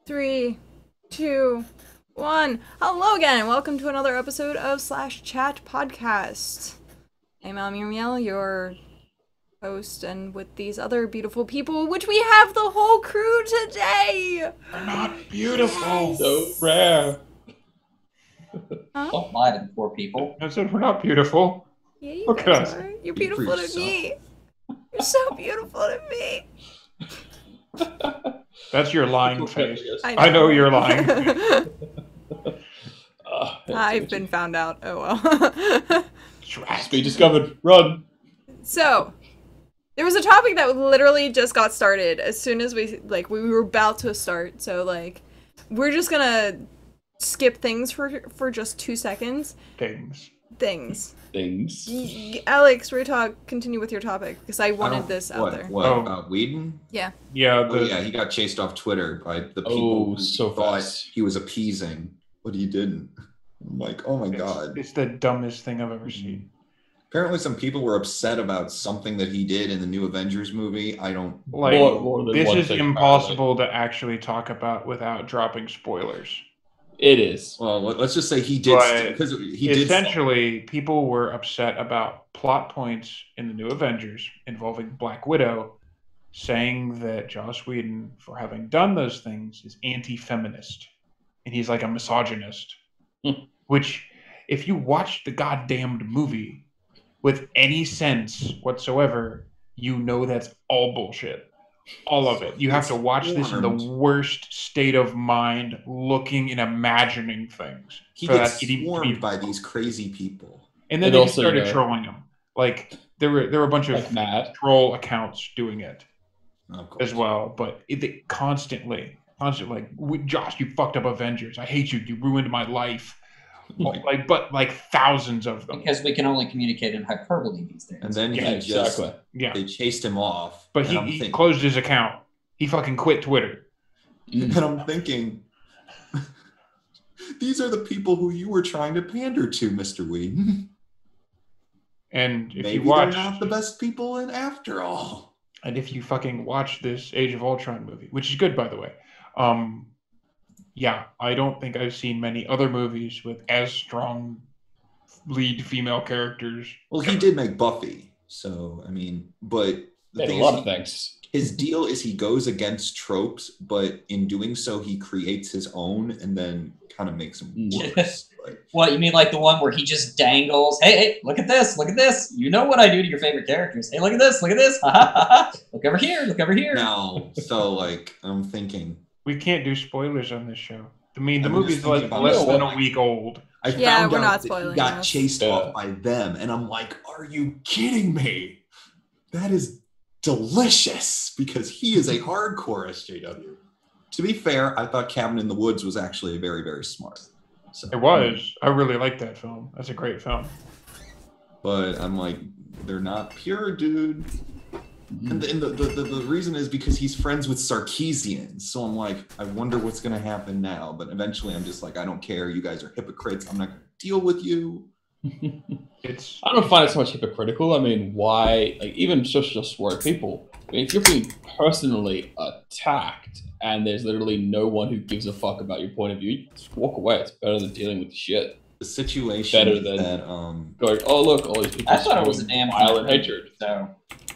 Three, two, one. Hello again, and welcome to another episode of Slash Chat Podcast. I'm Muriel, your host, and with these other beautiful people, which we have the whole crew today. We're not beautiful. Yes. So rare. Huh? Don't lie to the poor people. I said we're not beautiful. Yeah, you Look at guys us. are. You're Speak for beautiful to yourself. me. You're so beautiful to me. That's your lying face. I know you're lying. I've been found out. Oh well. Be discovered. Run. So, there was a topic that literally just got started as soon as we were about to start. So we're just gonna skip things for just 2 seconds. Things. Alex, continue with your topic because I wanted this out there. What Oh. about Whedon? Yeah. Yeah, Oh yeah, he got chased off Twitter by the people who so thought fast. he was appeasing, but he didn't. I'm like, oh my god. it's the dumbest thing I've ever seen. Apparently, some people were upset about something that he did in the new Avengers movie. I don't. Like, More than this one is thing, impossible to actually talk about without dropping spoilers. It is. Well, let's just say he did But because he did. Essentially, people were upset about plot points in the new Avengers involving Black Widow, saying that Joss Whedon, for having done those things, is anti-feminist. And he's like a misogynist. Which, if you watch the goddamned movie with any sense whatsoever, you know that's all bullshit. All of it. You have to watch this in the worst state of mind, looking and imagining things. He for gets that to be- swarmed by these crazy people. And then And they also, started you know, trolling him. Like there were a bunch of Like Matt. troll accounts doing it Of course. as well, but it constantly like, Josh, you fucked up Avengers. I hate you. You ruined my life. Like thousands of them. Because we can only communicate in hyperbole these days. And then Yeah, he just Exactly. Yeah, they chased him off. but and I'm he thinking, closed his account. He fucking quit Twitter. and I'm thinking, these are the people who you were trying to pander to, Mr. Whedon. And if Maybe you watch, they're not the best people in after all. and if you fucking watch this Age of Ultron movie, which is good by the way, yeah, I don't think I've seen many other movies with as strong lead female characters. Well, he did make Buffy, so I mean, but the Made a thing lot is, of things. his deal is he goes against tropes, but in doing so, he creates his own and then kind of makes them worse. Like, What, you mean like the one where he just dangles, hey, look at this, you know what I do to your favorite characters. Hey, look at this, ha ha ha ha. Look over here. now, so like, I'm thinking, We can't do spoilers on this show. I mean, the I'm movie's just like thinking about less it. than a week old. I Yeah, found we're out not that spoiling he got this. chased Yeah. off by them, and I'm like, are you kidding me? That is delicious because he is a hardcore SJW. To be fair, I thought Cabin in the Woods was actually very, very smart. So, It was. I really like that film. That's a great film. But I'm like, they're not pure, dude. And the reason is because he's friends with Sarkeesians. So I'm like, I wonder what's going to happen now. But eventually I'm just like, I don't care. You guys are hypocrites. I'm not going to deal with you. It's I don't find it so much hypocritical. I mean, why? Like, even just word people. I mean, if you're being personally attacked and there's literally no one who gives a fuck about your point of view, just walk away. It's better than dealing with the shit. The situation Better is than- that Going, oh look, all these people. I thought it was a damn violent hatred. So,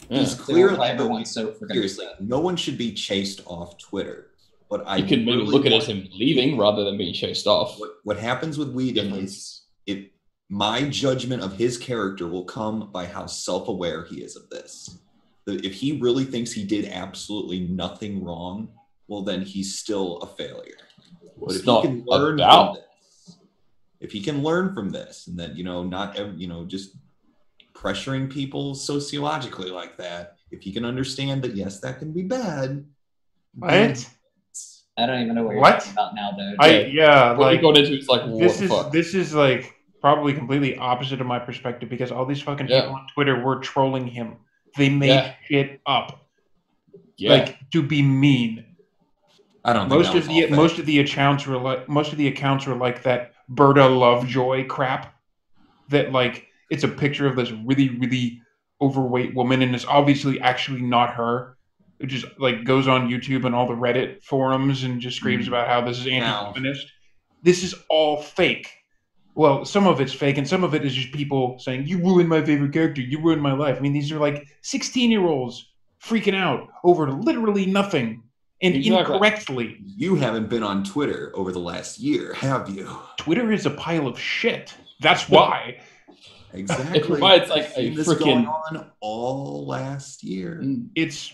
Yeah. he's clearly, why everyone's so freaking seriously, upset. no one should be chased off Twitter. But I You could maybe really look at it as want- him leaving rather than being chased off. What happens with Whedon Difference. is my judgment of his character will come by how self-aware he is of this. If he really thinks he did absolutely nothing wrong, well, then he's still a failure. But It's if not he can learn about. from this, if he can learn from this, and that just pressuring people sociologically like that, if he can understand that yes, that can be bad. then- what? I don't even know what you're What? talking about now, dude. What we like got into is like, what this the is fuck? this is like probably completely opposite of my perspective because all these fucking Yeah. people on Twitter were trolling him. They made Yeah. shit up Yeah. like to be mean. I don't think Most that of was the all most fake. of the accounts were like that Berta Lovejoy crap. That like it's a picture of this really really overweight woman and it's obviously actually not her. who just like goes on YouTube and all the Reddit forums and just screams about how this is anti-feminist. This is all fake. Well, some of it's fake, and some of it is just people saying, "You ruined my favorite character. You ruined my life." I mean, these are like 16-year-olds freaking out over literally nothing and incorrectly. You haven't been on Twitter over the last year, have you? Twitter is a pile of shit. That's why. Exactly. It provides like a this freaking going on all last year. It's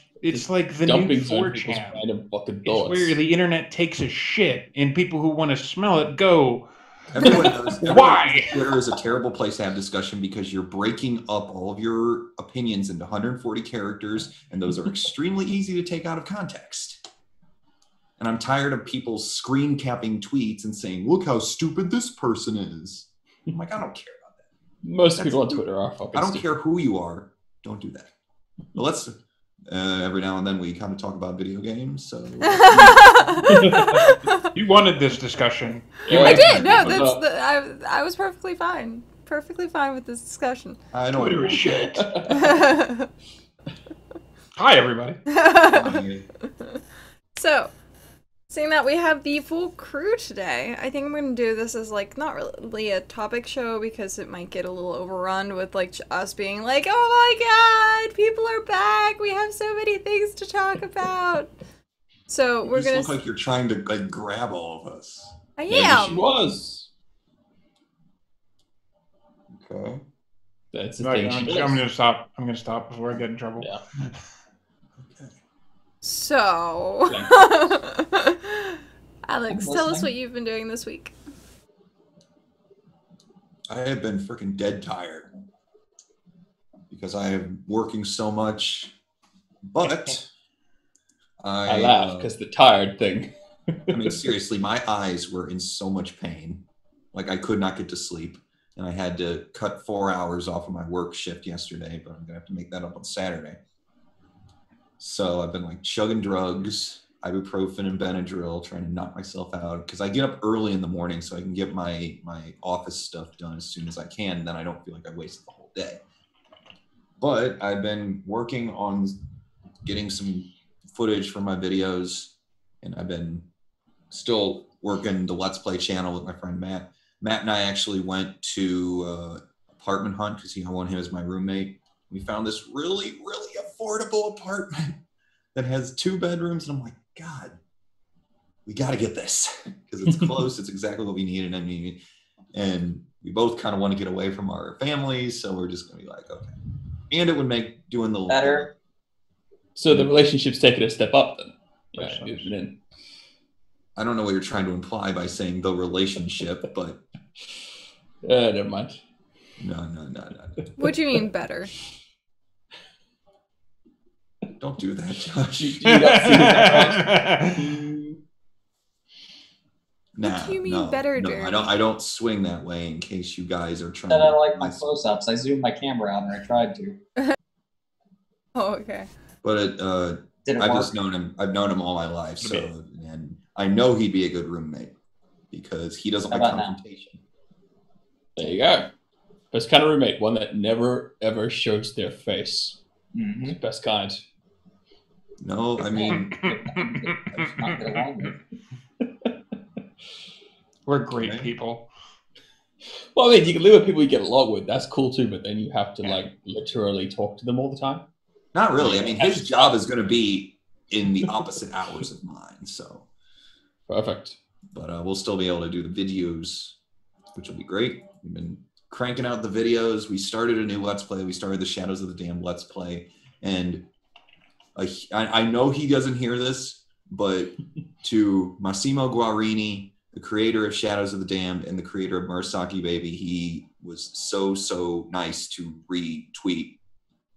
like the dumping new zone 4chan. random fucking It's thoughts. where the internet takes a shit, and people who want to smell it go. Everyone knows Why? Twitter is a terrible place to have discussion because you're breaking up all of your opinions into 140 characters, and those are extremely easy to take out of context. And I'm tired of people screen capping tweets and saying, "Look how stupid this person is." I'm like, I don't care about that. Most people on Twitter are fucking I don't stupid. care who you are. Don't do that. But let's every now and then we kind of talk about video games. So You wanted this discussion. I did. No, I was perfectly fine. Perfectly fine with this discussion. I know Twitter is shit. So, Hi, everybody. seeing that we have the full crew today, I think I'm going to do this as, like, not really a topic show because it might get a little overrun with, like, us being like, oh my god, people are back, we have so many things to talk about. So we're You going look like you're trying to like grab all of us. I Maybe she am. was. Okay. That's the Right, thing. I'm gonna stop. I'm gonna stop before I get in trouble. Yeah. Okay. So, Alex, tell us what you've been doing this week. I have been freaking dead tired because I am working so much. But I laugh because the tired thing. I mean, seriously, my eyes were in so much pain. Like I could not get to sleep. And I had to cut 4 hours off of my work shift yesterday, but I'm going to have to make that up on Saturday. So I've been like chugging drugs, ibuprofen and Benadryl, trying to knock myself out. Because I get up early in the morning so I can get my office stuff done as soon as I can. And then I don't feel like I wasted the whole day. But I've been working on getting some footage for my videos. And I've been still working the Let's Play channel with my friend Matt. Matt and I actually went to apartment hunt because I want him as my roommate. We found this really, really affordable apartment that has 2 bedrooms. And I'm like, God, we got to get this because it's close. It's exactly what we needed. And we both kind of want to get away from our families. So we're just going to be like, okay. And it would make doing the Better. So the relationship's taken a step up then. Yeah, moving in. I don't know what you're trying to imply by saying the relationship, but Never mind. no. What do you mean better? Don't do that, Josh. Do you not see that? What do you mean better, no, Jeremy? I don't swing that way in case you guys are trying Said I to like my close-ups. I zoomed my camera out, and I tried to. Oh, okay. But Didn't I've work. just known him. I've known him all my life, so and I know he'd be a good roommate because he doesn't How like about now? confrontation. There you go. Best kind of roommate, one that never ever shows their face. Mhm. Best kind. No, I mean, I just not get along with. We're great Okay. people. Well, I mean, you can live with people you get along with. That's cool too, but then you have to like literally talk to them all the time. not really. I mean, his job is going to be in the opposite hours of mine, so. Perfect. But we'll still be able to do the videos, which will be great. We've been cranking out the videos. We started a new Let's Play. We started the Shadows of the Dam Let's Play. And I know he doesn't hear this, but to Massimo Guarini, the creator of Shadows of the Damned and the creator of Murasaki Baby, he was so nice to retweet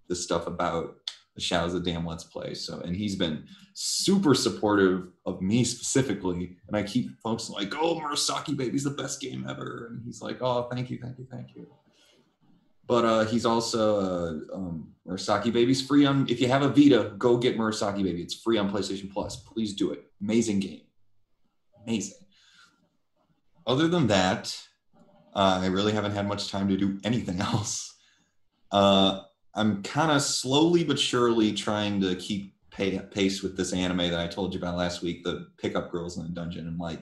the stuff about the Shadows of the Damned Let's Play. So, and he's been super supportive of me specifically. And I keep folks like, oh, Murasaki Baby's the best game ever. And he's like, oh, thank you. But he's also Murasaki Baby's free on. If you have a Vita, go get Murasaki Baby. It's free on PlayStation Plus. Please do it. Amazing game. Amazing. Other than that, I really haven't had much time to do anything else. I'm kind of slowly but surely trying to keep pace with this anime that I told you about last week, the Pickup Girls in the Dungeon. And like,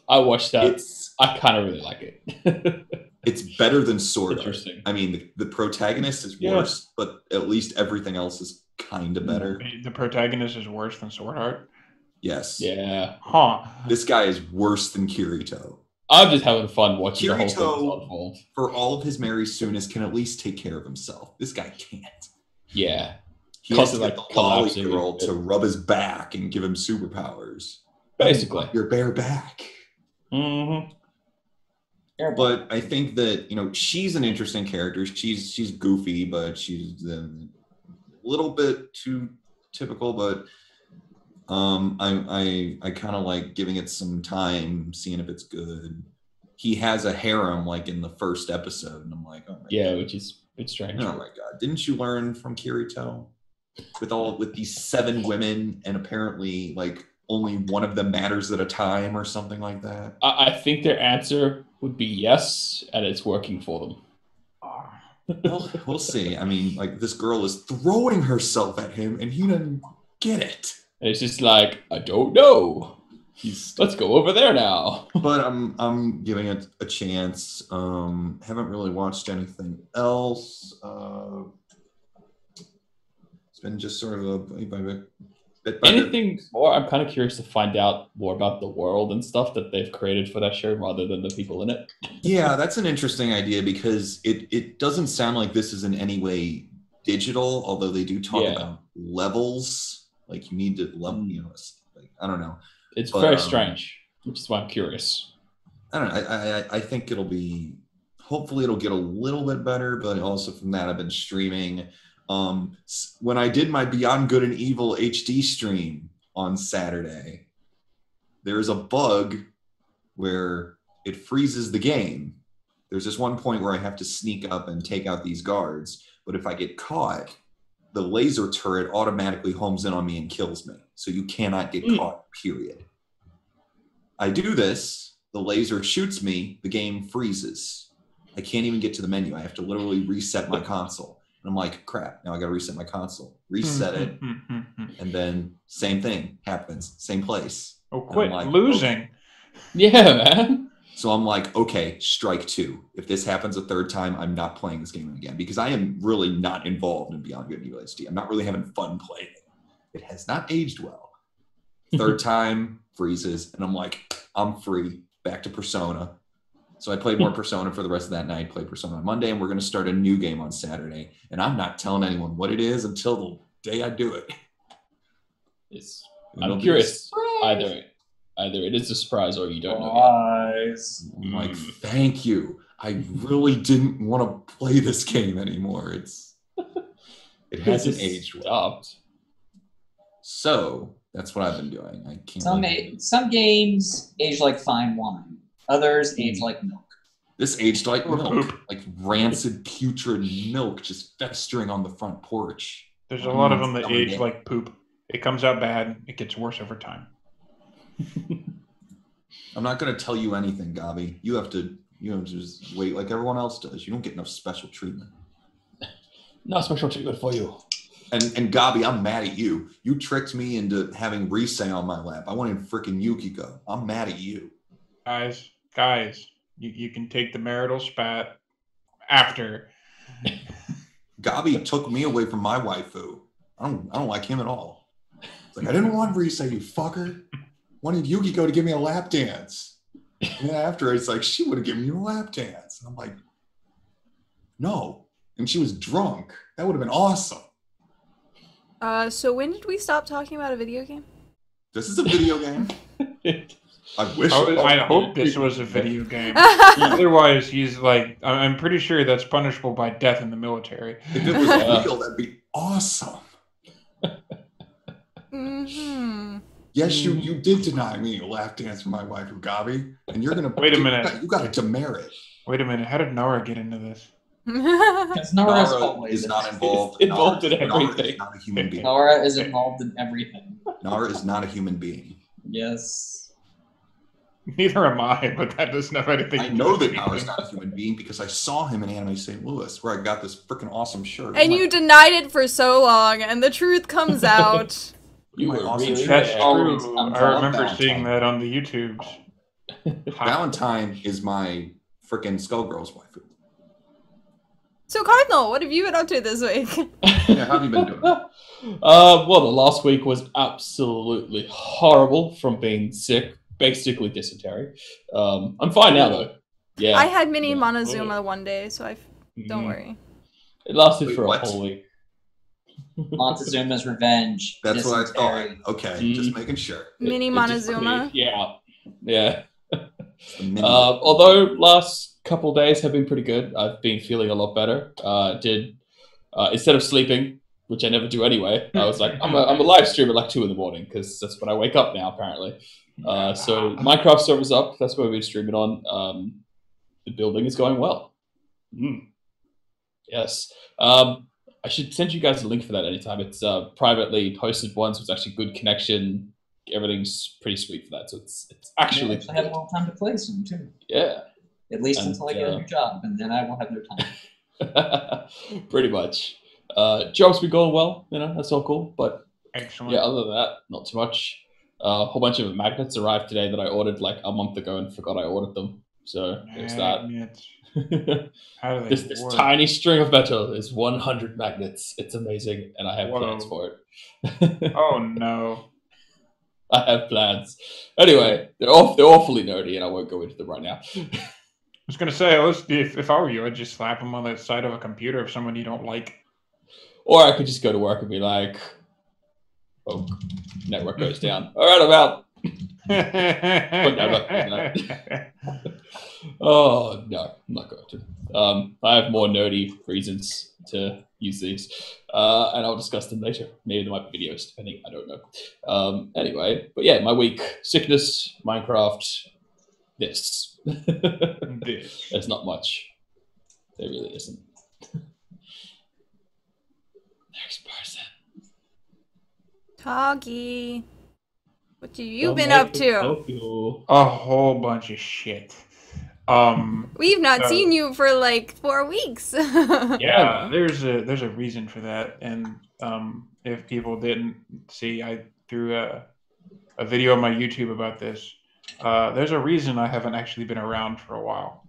I watched that. it's I kind of really like it. it's better than Sword Art. Interesting. I mean, the protagonist is Yeah. worse, but at least everything else is kind of better. The protagonist is worse than Sword Art. Yes. Yeah. Huh. This guy is worse than Kirito. I'm just having fun watching the whole thing Kirito- unfold. For all of his Mary Sunas, can at least take care of himself. This guy can't. Yeah. He has to Constantly, get like, the lolly collapsing girl with to it. rub his back and give him superpowers. Basically. Your bare back. Mm-hmm. But I think that, you know, she's an interesting character. She's goofy, but she's a little bit too typical. But I kind of like giving it some time, seeing if it's good. He has a harem like in the first episode, and I'm like, oh my Yeah, which is a bit strange. oh my god! Didn't you learn from Kirito with these 7 women, and apparently like only one of them matters at a time or something like that? I think their answer would be yes, and it's working for them. Well, we'll see. I mean, like this girl is throwing herself at him, and he doesn't get it. And it's just like, I don't know. Let's go over there now. But I'm giving it a chance. Haven't really watched anything else. It's been just sort of a bit by bit. Anything more? I'm kind of curious to find out more about the world and stuff that they've created for that show rather than the people in it. Yeah, that's an interesting idea because it doesn't sound like this is in any way digital, although they do talk about levels. Like you need to level, you know, like, I don't know. It's But, very strange, which is why I'm curious. I don't know. I think it'll be, hopefully it'll get a little bit better, but also from that I've been streaming. When I did my Beyond Good and Evil HD stream on Saturday, there's a bug where it freezes the game. There's this one point where I have to sneak up and take out these guards, but if I get caught, the laser turret automatically homes in on me and kills me. So you cannot get caught, period. I do this, the laser shoots me, the game freezes. I can't even get to the menu. I have to literally reset my console. And I'm like, crap, now I gotta reset my console. Reset it, and then same thing happens, same place. Oh, quit like, losing. Yeah, man. So I'm like, okay, strike 2. If this happens a third time, I'm not playing this game again because I am really not involved in Beyond Good and Evil HD. I'm not really having fun playing it. It has not aged well. Third time, freezes, and I'm like, I'm free. Back to Persona. So I played more Persona for the rest of that night, played Persona on Monday, and we're going to start a new game on Saturday. And I'm not telling anyone what it is until the day I do it. I'm curious. Either it is a surprise or you don't know Lies. I'm like, thank you. I really didn't want to play this game anymore. It yet. hasn't It's aged well. stopped. So that's what I've been doing. I can't. Some games age like fine wine. Others age like milk. This aged like Or milk, poop. like rancid, putrid milk, just festering on the front porch. There's a lot of them that Coming age in. like poop. It comes out bad. It gets worse over time. I'm not going to tell you anything, Gabi. You have to, just wait like everyone else does. You don't get enough special treatment. No special treatment for you. And Gabi, I'm mad at you. You tricked me into having Rise on my lap. I wanted freaking Yukiko. I'm mad at you. Guys, you can take the marital spat after. Gabi took me away from my waifu. I don't like him at all. It's like, I didn't want Rise, you fucker. Wanted Yukiko to give me a lap dance. And then after, it's like, she would have given you a lap dance. And I'm like, no. And she was drunk. That would have been awesome. So when did we stop talking about a video game? This is a video game. I wish. I hope this was a video game. Otherwise, he's like, I'm pretty sure that's punishable by death in the military. If it was real, that'd be awesome. Mm-hmm. Yes, you did deny me a lap dance for my wife, Gabi, and you're gonna Wait a minute. You got to demerit. Wait a minute. How did Nara get into this? Because Nara's Nara always is not in- involved. Involved in Nara everything. is not a human being. Nara is involved in everything. Nara is not a human being. Yes. Neither am I, but that doesn't have anything I to do know with that Power's anything. not a human being because I saw him in Anime St. Louis, where I got this freaking awesome shirt. And you denied it for so long, and the truth comes out. You My were awesome really shirt. That's there. Always true. comes I out. remember Valentine. seeing that on the YouTubes. Ha. Valentine is my freaking Skullgirls waifu. So, Cardinal, what have you been up to this week? Yeah, how have you been doing? Well, the last week was absolutely horrible from being sick, basically dysentery. I'm fine now though. Yeah, I had mini Yeah. Montezuma one day, so don't Mhm. worry. It lasted Wait, for what? a whole week. Montezuma's Revenge. That's what I thought. Dysentery. Okay, just making sure. Mini It just Montezuma. Yeah. It's the mini- Although last couple days have been pretty good, I've been feeling a lot better. Instead of sleeping, which I never do anyway, I was like, I'm a live stream at like 2 a.m. because that's when I wake up now apparently. So Minecraft server's up. That's what we've been streaming on. The building is going well. Yes. I should send you guys a link for that anytime. It's privately hosted one, so it's actually good connection. Everything's pretty sweet for that. So it's Actually, actually I have a little time to play soon too. yeah. At least And, until I get a new job, and then I won't have no time. Pretty much. Job's been going well, that's all cool. But Excellent. yeah, other than that, not too much. A whole bunch of magnets arrived today that I ordered like a month ago and forgot I ordered them. So there's that. Magnets. How do they This work? tiny string of metal is 100 magnets. It's amazing, and I have Whoa. plans for it. Oh no. I have plans. Anyway, they're awfully nerdy, and I won't go into them right now. I was gonna say, if I were you, I'd just slap them on the side of a computer of someone you don't like. Or I could just go to work and be like, "Oh, network goes down. All right, I'm out." Oh no, I'm not going to. I have more nerdy reasons to use these, and I'll discuss them later. Maybe there might be videos, depending. I don't know. Anyway, but yeah, my week: sickness, Minecraft, this. This. There's not much. There really isn't. Next person. Toggy. What have you been up to? A whole bunch of shit. We've not So- seen you for like 4 weeks. Yeah, there's a reason for that, and if people didn't see, I threw a video on my YouTube about this. There's a reason I haven't actually been around for a while.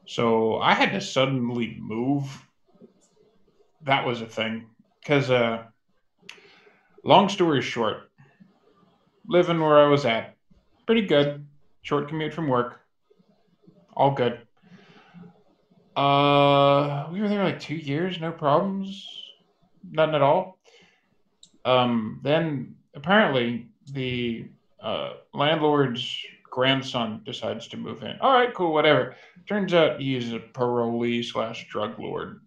So I had to suddenly move. That was a thing, because long story short, living where I was at, pretty good. Short commute from work, all good. We were there like 2 years, no problems, nothing at all. Then apparently the landlord's grandson decides to move in. All right, cool, whatever. Turns out he's a parolee / drug lord,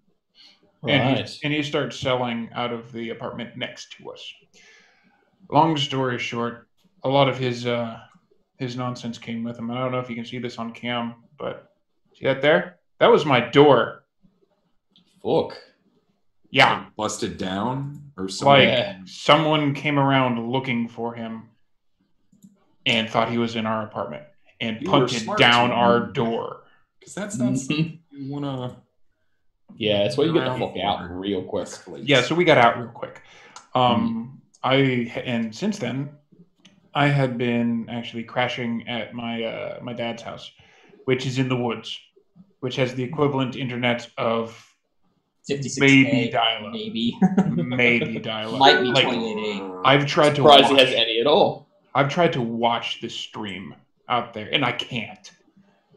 and he starts selling out of the apartment next to us. Long story short, a lot of his nonsense came with him. I don't know if you can see this on cam, but see that there? That was my door. Fuck. Yeah, Busted down or something. like Yeah. someone came around looking for him and thought he was in our apartment and You were punted smart down to our move. door. Because that's not something you want to Yeah, that's why you get the Around fuck out for- real quick. escalate. Yeah, so we got out real quick. And since then, I had been actually crashing at my my dad's house, which is in the woods, which has the equivalent internet of 56K, maybe dial-up. maybe. Maybe dial-up. Might be Like, 28A. I've tried to Surprised he watch, has any at all. I've tried to watch the stream out there, and I can't.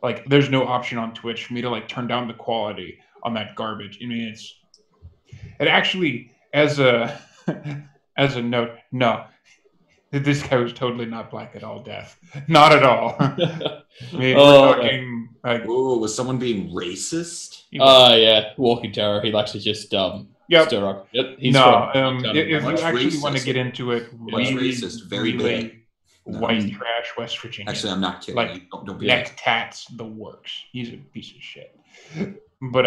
Like, there's no option on Twitch for me to like turn down the quality on that garbage. I mean, it actually, as a as a note, no, this guy was totally not black at all, deaf, not at all. I mean, Oh, we're talking like, Oh, was someone being racist? Yeah, Walking Terror. He likes to just yep. stir up. Yep, he's No, from if you What's actually want to racist? get into it, What's really, racist? Very really bad. No. white trash West Virginia. Actually, I'm not kidding. Like, don't be neck tats the works. He's a piece of shit. But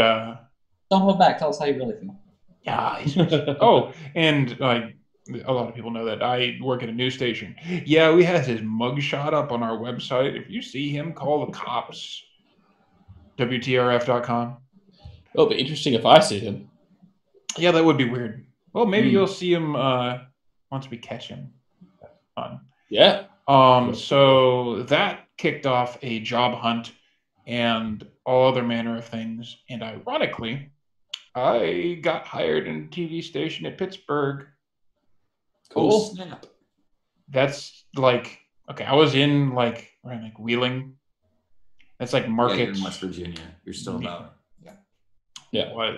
Don't hold back. Tell us how you really feel. yeah. He's oh, and like a lot of people know that I work at a news station. Yeah, we had his mugshot up on our website. If you see him, call the cops. WTRF.com. It'll be interesting if I see him. Yeah, that would be weird. Well, maybe Hmm. you'll see him once we catch him. That's fun. Yeah. So that kicked off a job hunt and all other manner of things. And ironically, I got hired in a TV station at Pittsburgh. Cool. Oh, snap. That's like, okay, I was in like, around like Wheeling. That's like Yeah, Market. you're in West Virginia. You're still Yeah. about. Yeah. Yeah,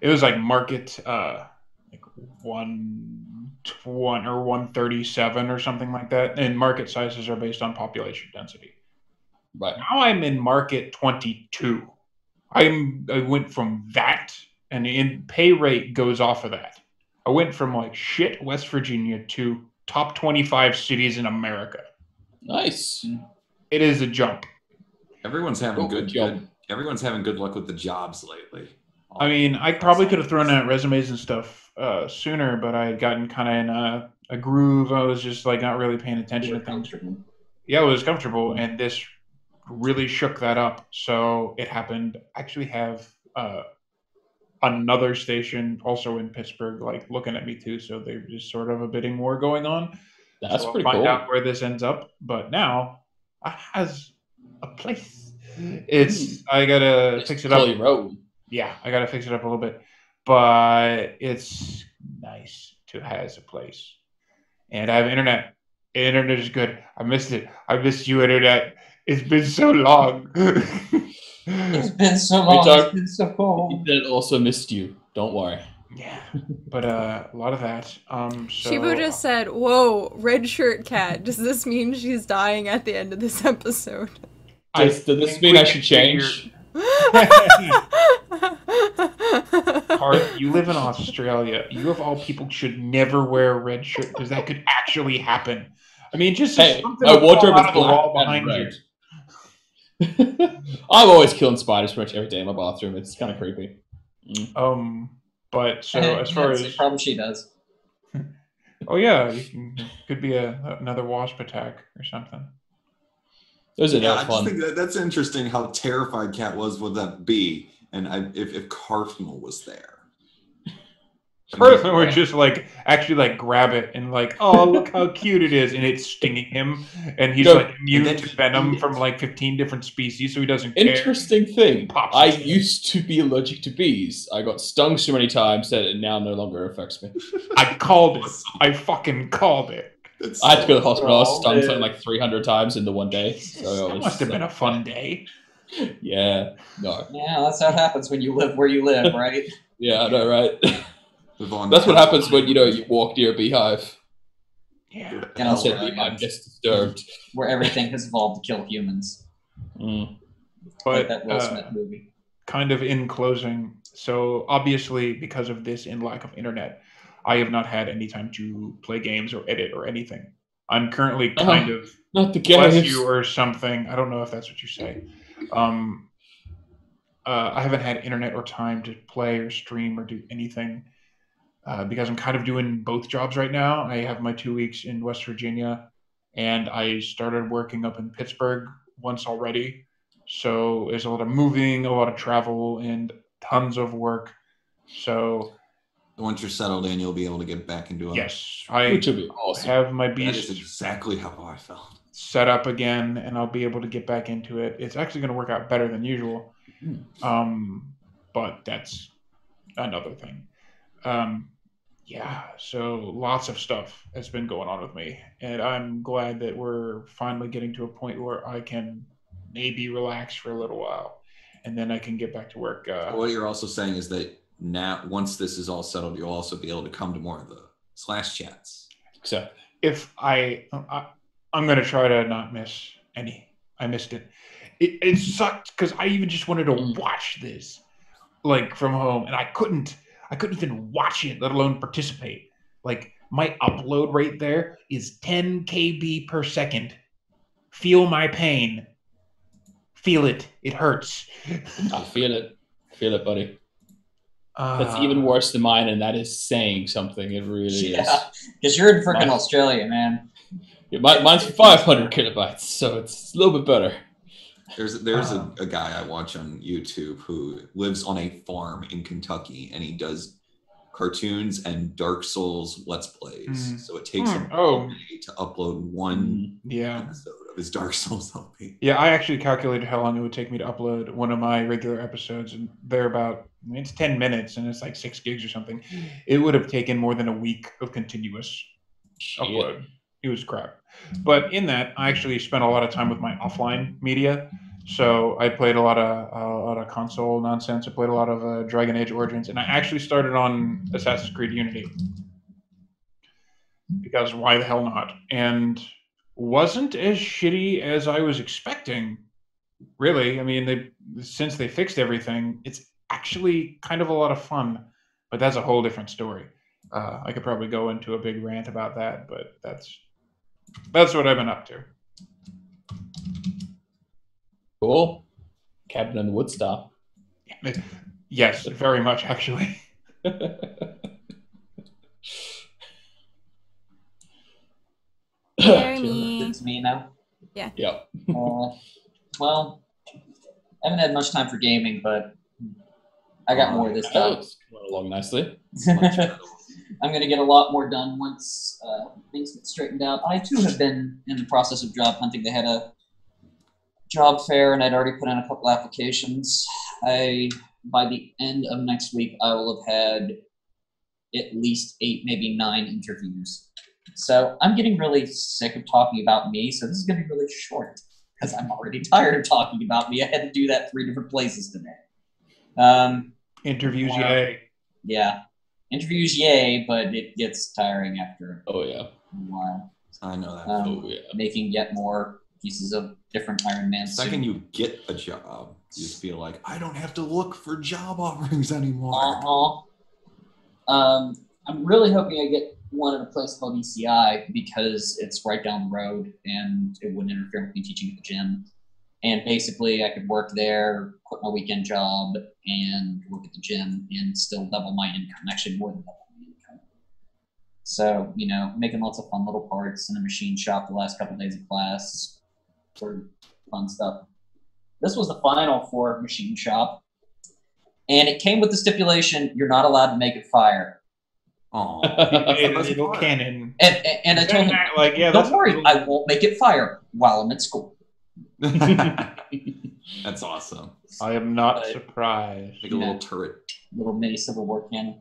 it was like Market, like 120 or 137 or something like that. And market sizes are based on population density. Right. Now I'm in Market 22. I went from that, and in pay rate goes off of that. I went from like shit West Virginia to top 25 cities in America. Nice. It is a jump. Everyone's having Good good. job. Everyone's having good luck with the jobs lately. I mean, I probably could have thrown out resumes and stuff sooner, but I had gotten kind of in a groove. I was just like not really paying attention to things. Yeah, it was comfortable, and this really shook that up. So it happened. I actually have another station also in Pittsburgh, like looking at me too. So there's just sort of a bidding war going on. That's So pretty I'll find cool. out where this ends up. But now I has a place. It's I gotta fix it up. Call your own. Yeah, I gotta fix it up a little bit, but it's nice to has a place, and I have internet. Internet is good. I missed it. I missed you, internet. It's been so long. It's been so We long. talked- It's been so cold. It also missed you. Don't worry. Yeah, but a lot of that. So Shibu just said, "Whoa, red shirt cat. Does this mean she's dying at the end of this episode?" Does this think mean we I can should change? Parth, you live in Australia. You of all people should never wear a red shirt because that could actually happen. I mean, just Hey, something my will fall wardrobe is out of the black wall and behind red. you. I'm always killing spiders pretty much every day in my bathroom. It's kind of creepy. But so as far That's as the problem she does. oh yeah, could be another wasp attack or something. Those are Yeah, no I just fun. think that's interesting how terrified Cat was with that bee, and if Cardinal was there. Person would just like actually like grab it and like, oh look how cute it is, and it's stinging him, and he's No, like immune and then to he venom eat it. from like 15 different species, so he doesn't care. Interesting thing. Pops I his head. used to be allergic to bees. I got stung so many times that it now no longer affects me. I called it. I fucking called it. It's I had to go to the so- hospital. I was stung Yeah. something like 300 times in the one day. So That must have been a fun day. Yeah. No. Yeah, that's how it happens when you live where you live, right? Yeah, I know, right? Yvonne That's what happens when Caroline. you walk near a beehive. Yeah. You know, And said where, beehive gets disturbed. where everything has evolved to kill humans. Mm. Like But that Will Smith movie. kind of in closing, so obviously because of this and lack of internet, I have not had any time to play games or edit or anything. I'm currently kind of Not the bless games. you or something. I don't know if that's what you say. I haven't had internet or time to play or stream or do anything because I'm kind of doing both jobs right now. I have my 2 weeks in West Virginia, and I started working up in Pittsburgh once already. So there's a lot of moving, a lot of travel, and tons of work. So Once you're settled in, you'll be able to get back into it. yes, I Which would be awesome. have my That is beast exactly how I felt. set up again, and I'll be able to get back into it. It's actually going to work out better than usual, but that's another thing. Yeah, so lots of stuff has been going on with me, and I'm glad that we're finally getting to a point where I can maybe relax for a little while, and then I can get back to work. What you're also saying is that now, once this is all settled, you'll also be able to come to more of the slash chats. So, If I'm gonna try to not miss any. I missed it. It sucked because I even just wanted to watch this like from home, and I couldn't even watch it, let alone participate. Like my upload rate there is 10 KB per second. Feel my pain. Feel it. It hurts. I feel it. Feel it, buddy. That's even worse than mine, and that is saying something. It really is. Yeah, because you're in freaking Mine- Australia, man. Yeah, mine's 500 kilobytes, so it's a little bit better. There's a guy I watch on YouTube who lives on a farm in Kentucky, and he does cartoons and Dark Souls Let's Plays. So it takes him all day to upload one Yeah. episode of his Dark Souls LP. Yeah, I actually calculated how long it would take me to upload one of my regular episodes, and they're about, it's 10 minutes, and it's like 6 gigs or something. It would have taken more than a week of continuous upload. It was crap. But in that, I actually spent a lot of time with my offline media. So I played a lot of console nonsense. I played a lot of Dragon Age Origins, and I actually started on Assassin's Creed Unity. Because why the hell not? And wasn't as shitty as I was expecting. Really, I mean, since they fixed everything, it's actually kind of a lot of fun. But that's a whole different story. I could probably go into a big rant about that, but that's what I've been up to. Cool. Cabin in the Woods style. Yes, very much actually. Jeremy. It's me now. Yep. Well, I haven't had much time for gaming, but I got more this Oh, time. it's going along nicely. I'm going to get a lot more done once things get straightened out. I, too, have been in the process of job hunting. They had a job fair, and I'd already put in a couple applications. By the end of next week, I will have had at least 8, maybe 9 interviews. So I'm getting really sick of talking about me, so this is going to be really short, because I'm already tired of talking about me. I had to do that 3 different places today. Interviews, Wow. yay. Yeah. Interviews, yay, but it gets tiring after Oh, yeah. a while. I know that. Oh, yeah. Making yet more pieces of different Iron Man The second suit. you get a job, you just feel like, I don't have to look for job offerings anymore. I'm really hoping I get one at a place called ECI because it's right down the road and it wouldn't interfere with me teaching at the gym. And basically, I could work there, quit my weekend job, and work at the gym and still double my income. Actually, more than double my income. So, making lots of fun little parts in a machine shop the last couple days of class. Sort of fun stuff. This was the final for machine shop. And it came with the stipulation, you're not allowed to make it fire. Oh, A little cannon. And I told him, like, yeah, don't worry, I won't make it fire while I'm at school. that's awesome. I am not surprised. Like a little turret. Little mini Civil War cannon.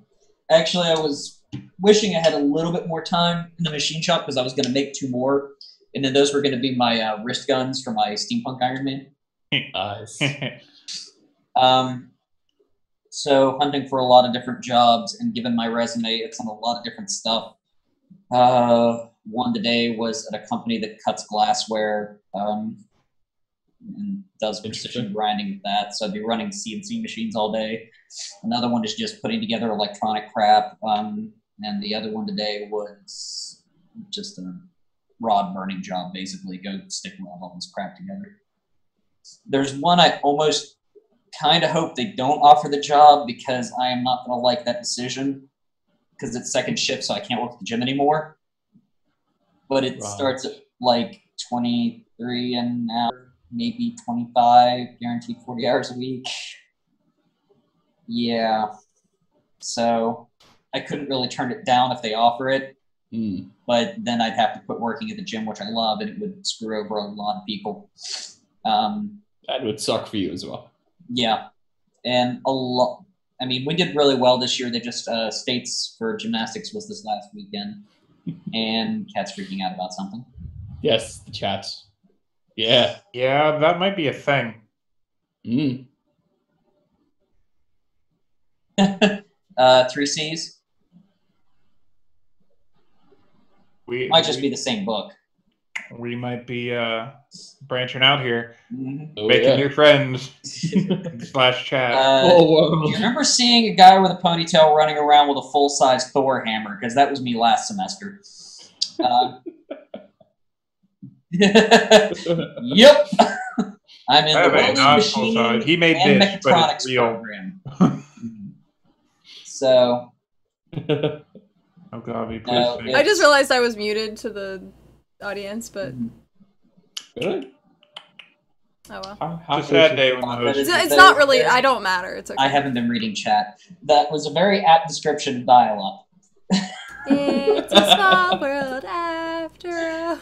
Actually, I was wishing I had a little bit more time in the machine shop because I was going to make 2 more. And then those were going to be my wrist guns for my Steampunk Iron Man. Nice. So hunting for a lot of different jobs, and given my resume, it's on a lot of different stuff. One today was at a company that cuts glassware and does precision grinding with that. So I'd be running CNC machines all day. Another one is just putting together electronic crap. And the other one today was just a rod burning job, basically. Go stick all this crap together. There's one I almost kind of hope they don't offer the job because I am not going to like that decision because it's second shift, so I can't work at the gym anymore. But it starts at like 23 an hour, maybe 25, guaranteed 40 hours a week. Yeah. So I couldn't really turn it down if they offer it. But then I'd have to quit working at the gym, which I love, and it would screw over a lot of people. That would suck for you as well. Yeah. And a lot. I mean, we did really well this year. They just, states for gymnastics was this last weekend. And Cat's freaking out about something. Yes, the chats. Yeah. Yeah, that might be a thing. 3 C's. Might just be We the same book. might be branching out here, Oh, making yeah. new friends slash chat. Oh, Do you remember seeing a guy with a ponytail running around with a full-size Thor hammer? Because that was me last semester. Yep. I'm in the Hey, welding, not machining, full-size. He made and this, but mechatronics it's real. program. So Oh, Gabi, please No, sing. I just realized I was muted to the audience, but Really? oh well. How It's a sad day when the host. It's not really. I don't matter. It's okay. I haven't been reading chat. That was a very apt description of dialogue. It's a small world after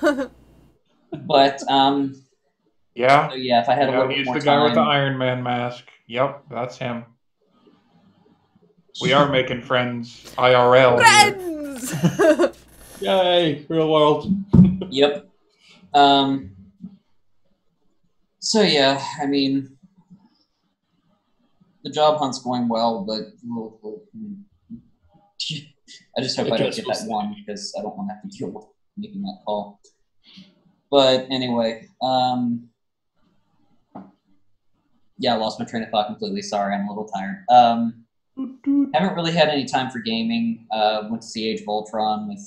all. But Yeah. so yeah, if I had a Yeah, little bit he's more the guy with the time, Iron Man mask. Yep, that's him. We are making friends IRL. here. Friends. Yay, real world. yep. So yeah, I mean, the job hunt's going well, but I just hope I don't get that one because I don't want to have to deal with making that call. But anyway, yeah, I lost my train of thought completely. Sorry, I'm a little tired. Haven't really had any time for gaming. Went to see Age of Ultron with,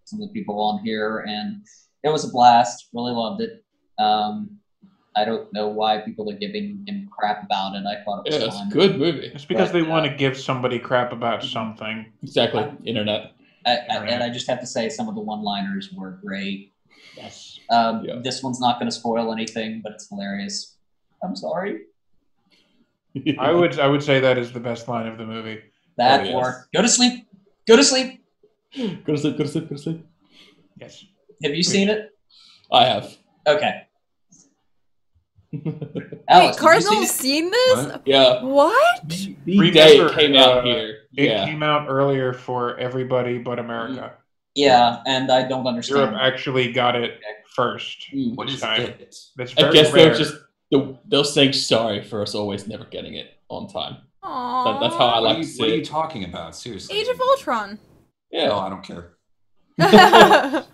some of the people on here, and it was a blast. Really loved it. I don't know why people are giving him crap about it. I thought it was Yeah, it's a fun. good movie. It's because But, they want to give somebody crap about something. Exactly. Internet. And I just have to say, some of the one-liners were great. Yes. Yeah. This one's not going to spoil anything, but it's hilarious. I'm sorry. I would say that is the best line of the movie. That Oh, yes. or go to sleep. Go to sleep. Go to sleep, go to sleep, go to sleep. Yes. Have you seen it? I have. Okay. Wait, Alex, did you Cardinal's see seen this? What? Yeah. What? The Remember, day it came out here. It Yeah. came out earlier for everybody but America. it? Yeah, and I don't understand. Europe actually got it first. Mm. What this is time. it? That's I very guess rare. they're saying sorry for us always never getting it on time. Aww. That's how I What like are, to you, see what are you it. talking about? Seriously. Age of Ultron. Yeah. No, I don't care. God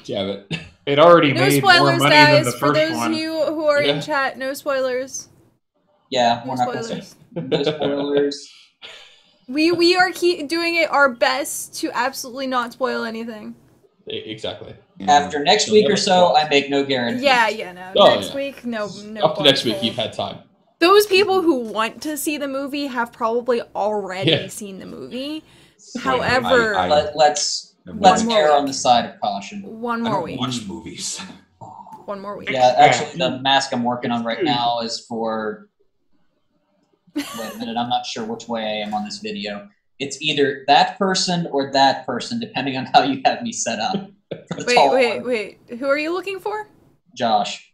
damn it. It already No made more spoilers, money than guys. the For first those one. of you who are in Yeah. chat, no spoilers. Yeah, No we're not going to say spoilers. no spoilers. We are doing it our best to absolutely not spoil anything. Exactly. Yeah. After next week or so, I make no guarantees. Yeah, no. Oh, Next yeah. week, no. Up to next week, bullshit. you've had time. Those people who want to see the movie have probably already Yeah. seen the movie. Wait, However, Let's One more err on week. the side of caution. one I more don't week. watch movies. One more week. Yeah, actually, the mask I'm working on right now is for. Wait a minute, I'm not sure which way I am on this video. It's either that person or that person, depending on how you have me set up. For the tall one, Wait. Who are you looking for? Josh.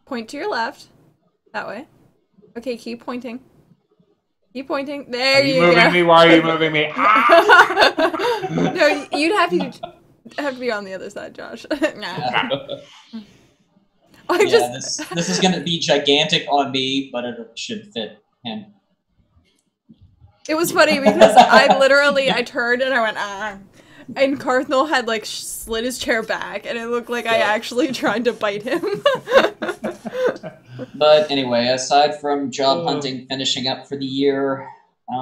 Point to your left. That way. Okay, keep pointing. Keep pointing. There Are you you moving go. me? Why are you moving me? Ah! No, you'd have to be on the other side, Josh. Nah. I Yeah, just this is gonna be gigantic on me, but it should fit him. it was funny because I turned and I went and Cardinal had like slid his chair back and it looked like I actually tried to bite him. But anyway, aside from job hunting finishing up for the year, I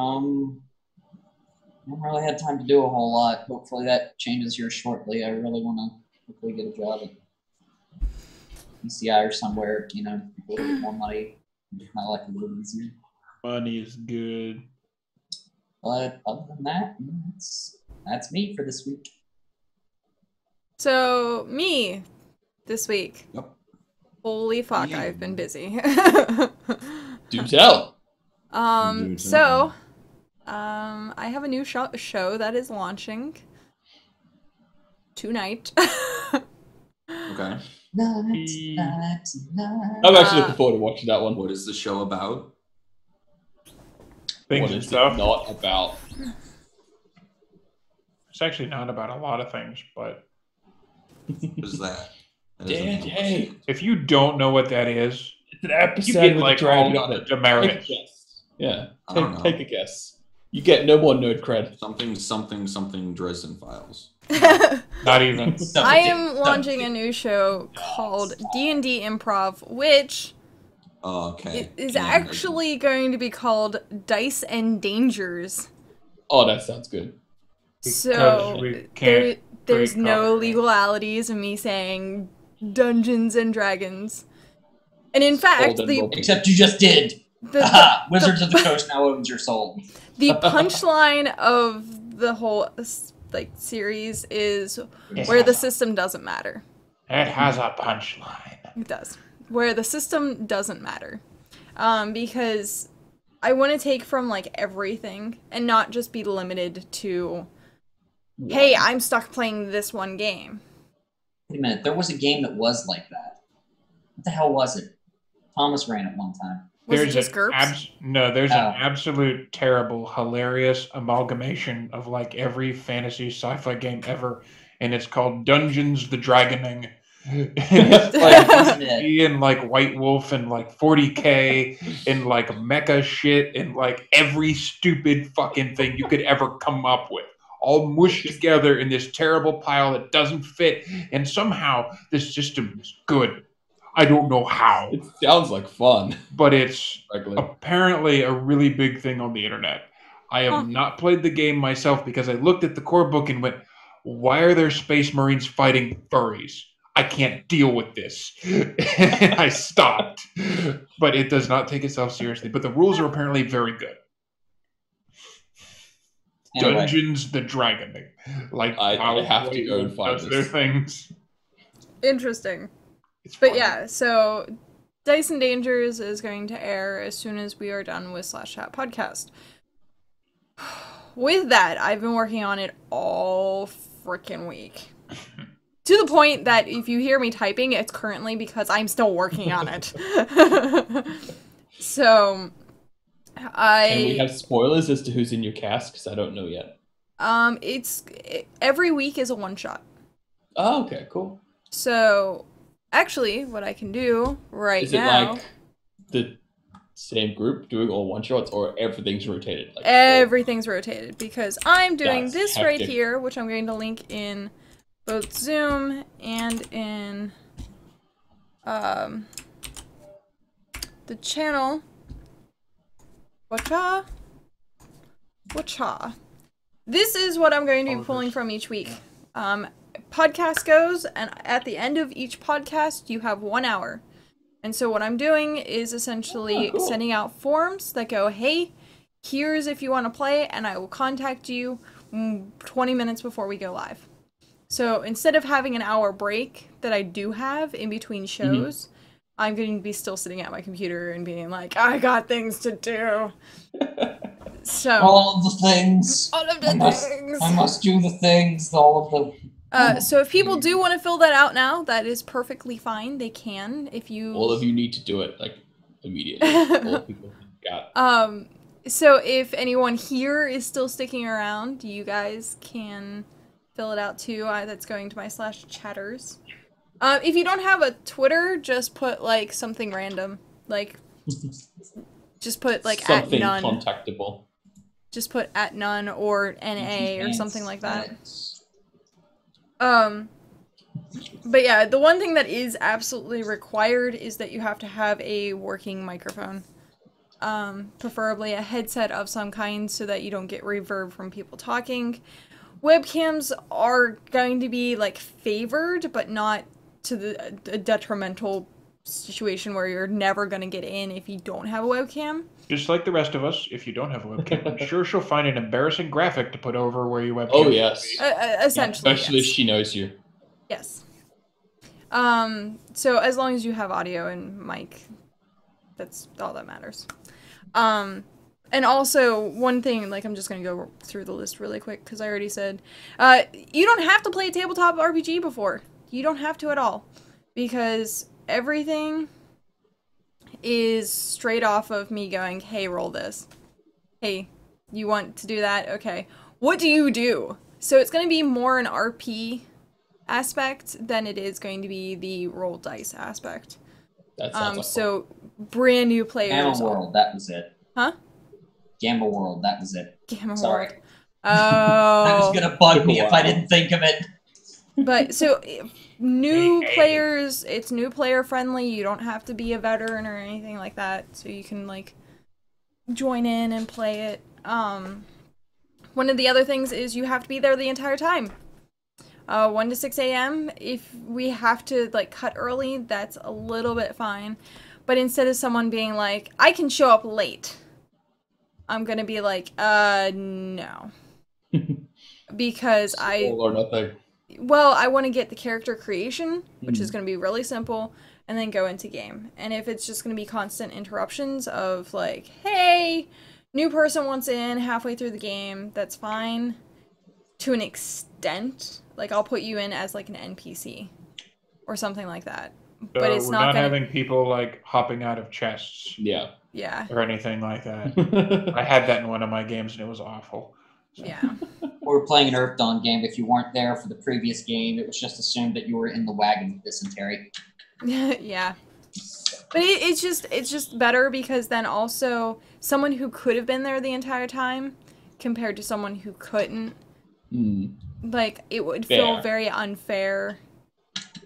haven't really had time to do a whole lot. Hopefully that changes here shortly. I really want to hopefully get a job at PCI or somewhere, a little bit more money, make my life a little easier. Money is good. But other than that, that's me for this week. So me this week. Yep. Holy fuck, Yeah. I've been busy. Do tell. So I have a new show that is launching tonight. Okay. I'm actually looking forward to watching that one. What is the show about? Things What and is it stuff. not about? It's actually not about a lot of things, but What is that? That Dan, isn't- hey, if you don't know what that is, it's an you episode get with like a all dragon on the it. Take a demerits. guess. Yeah, I don't know. take a guess. You get no more nerd cred. Something Dresden Files. Not even. I am launching a new show called D&D Improv, which Okay. is Yeah, actually going to be called Dice and Dangers. Oh, that sounds good. So we can't there's break no copyright. legalities of me saying Dungeons and Dragons. And in fact, Golden the Robin. Except you just did. Wizards of the Coast now owns your soul. The punchline of the whole like series is where the system doesn't matter. It has a punchline. It does. Where the system doesn't matter. Because I want to take from, like, everything and not just be limited to, hey, I'm stuck playing this one game. Wait a minute, there was a game that was like that. What the hell was it? Thomas ran it one time. Was it just GURPS? There's an absolute terrible, hilarious amalgamation of, like, every fantasy sci-fi game ever, and it's called Dungeons the Dragoning. And it's like me and like White Wolf and like 40K and like mecha shit and like every stupid fucking thing you could ever come up with, all mushed together in this terrible pile that doesn't fit, and somehow this system is good. I don't know how. It sounds like fun. But it's Frankly. apparently a really big thing on the internet. I have not played the game myself because I looked at the core book and went, why are there Space Marines fighting furries? I can't deal with this. And I stopped. But it does not take itself seriously. But the rules are apparently very good. Anyway. Dungeons the Dragoning. Like I have to go and find does their this. things. Interesting. It's But fun. yeah, so Dice and Dangers is going to air as soon as we are done with Slash Chat Podcast. With that, I've been working on it all freaking week. To the point that if you hear me typing, it's currently because I'm still working on it. So, Can we have spoilers as to who's in your cast? Because I don't know yet. every week is a one-shot. Oh, okay, cool. So, actually, what I can do right Is it now... like the same group doing all one-shots, or everything's rotated? Like, Everything's rotated, because I'm doing That's this right hectic. here, which I'm going to link in both Zoom and in the channel. Watcha. This is what I'm going to be pulling from each week. Podcast goes, and at the end of each podcast, you have 1 hour. And so what I'm doing is essentially sending out forms that go, hey, here's if you want to play, and I will contact you 20 minutes before we go live. So instead of having an hour break that I do have in between shows, I'm going to be still sitting at my computer and being like, I got things to do. So All of the things. all of the things. I must do the things. All of them. So if people do want to fill that out now, that is perfectly fine. They can. If you all of you need to do it like immediately. All people got. So if anyone here is still sticking around, you guys can fill it out too. That's going to my /chatters. If you don't have a Twitter, just put like something random. Like just put like Something @none. contactable. Just put @none or NA or something like that. But yeah, the one thing that is absolutely required is that you have to have a working microphone. Preferably a headset of some kind so that you don't get reverb from people talking. Webcams are going to be like favored, but not to the detrimental situation where you're never going to get in if you don't have a webcam. Just like the rest of us, if you don't have a webcam, I'm sure she'll find an embarrassing graphic to put over where your webcam Oh should yes. be. Essentially, Especially if yes. she knows you. Yes. So as long as you have audio and mic, that's all that matters. And also, one thing, like, I'm just gonna go through the list really quick, because I already said, you don't have to play a tabletop RPG before. You don't have to at all. Because everything is straight off of me going, hey, roll this. Hey, you want to do that? Okay. What do you do? So it's gonna be more an RP aspect than it is going to be the roll dice aspect. That sounds like So brand new players. Gamma World, that was it. Huh? Gamma World, that was it. Gamma Sorry. World. That was Oh. gonna bug me Took a if I while. didn't think of it. But so new players, it's new player friendly. You don't have to be a veteran or anything like that. So you can like join in and play it. One of the other things is you have to be there the entire time. 1 to 6 a.m. If we have to like cut early, that's a little bit fine. But instead of someone being like, I can show up late, I'm gonna be like, no. Because All or nothing. well, I want to get the character creation, which is going to be really simple, and then go into game. And if it's just going to be constant interruptions of like, hey, new person wants in halfway through the game, that's fine to an extent. Like, I'll put you in as like an NPC or something like that. But So it's we're not not gonna... having people like hopping out of chests Yeah. Yeah. or anything like that. I had that in one of my games and it was awful. Yeah. We were playing an Earth Dawn game. If you weren't there for the previous game, it was just assumed that you were in the wagon with dysentery. Yeah. But it's just better because then also someone who could have been there the entire time compared to someone who couldn't, like, it would feel Fair. very unfair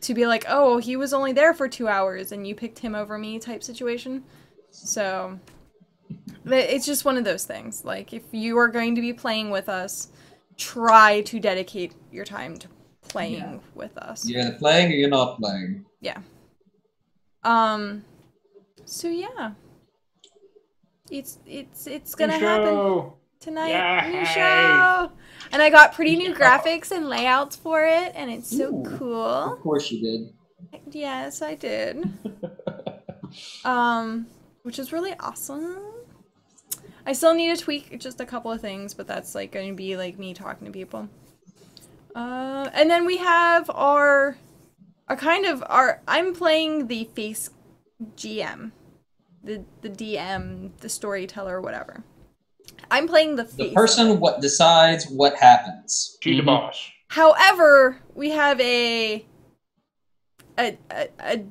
to be like, oh, he was only there for 2 hours and you picked him over me type situation. So it's just one of those things. Like, if you are going to be playing with us, try to dedicate your time to playing with us. You're either playing or you're not playing. Yeah. So yeah. It's gonna happen Show. tonight. Yay! New show. And I got pretty new graphics and layouts for it, and it's so Ooh. cool. Of course you did. Yes, I did. Which is really awesome. I still need to tweak just a couple of things, but that's like going to be like me talking to people. And then we have I'm playing the face GM. The DM, the storyteller, whatever. I'm playing the face. The person what decides what happens. She the boss. However, we have a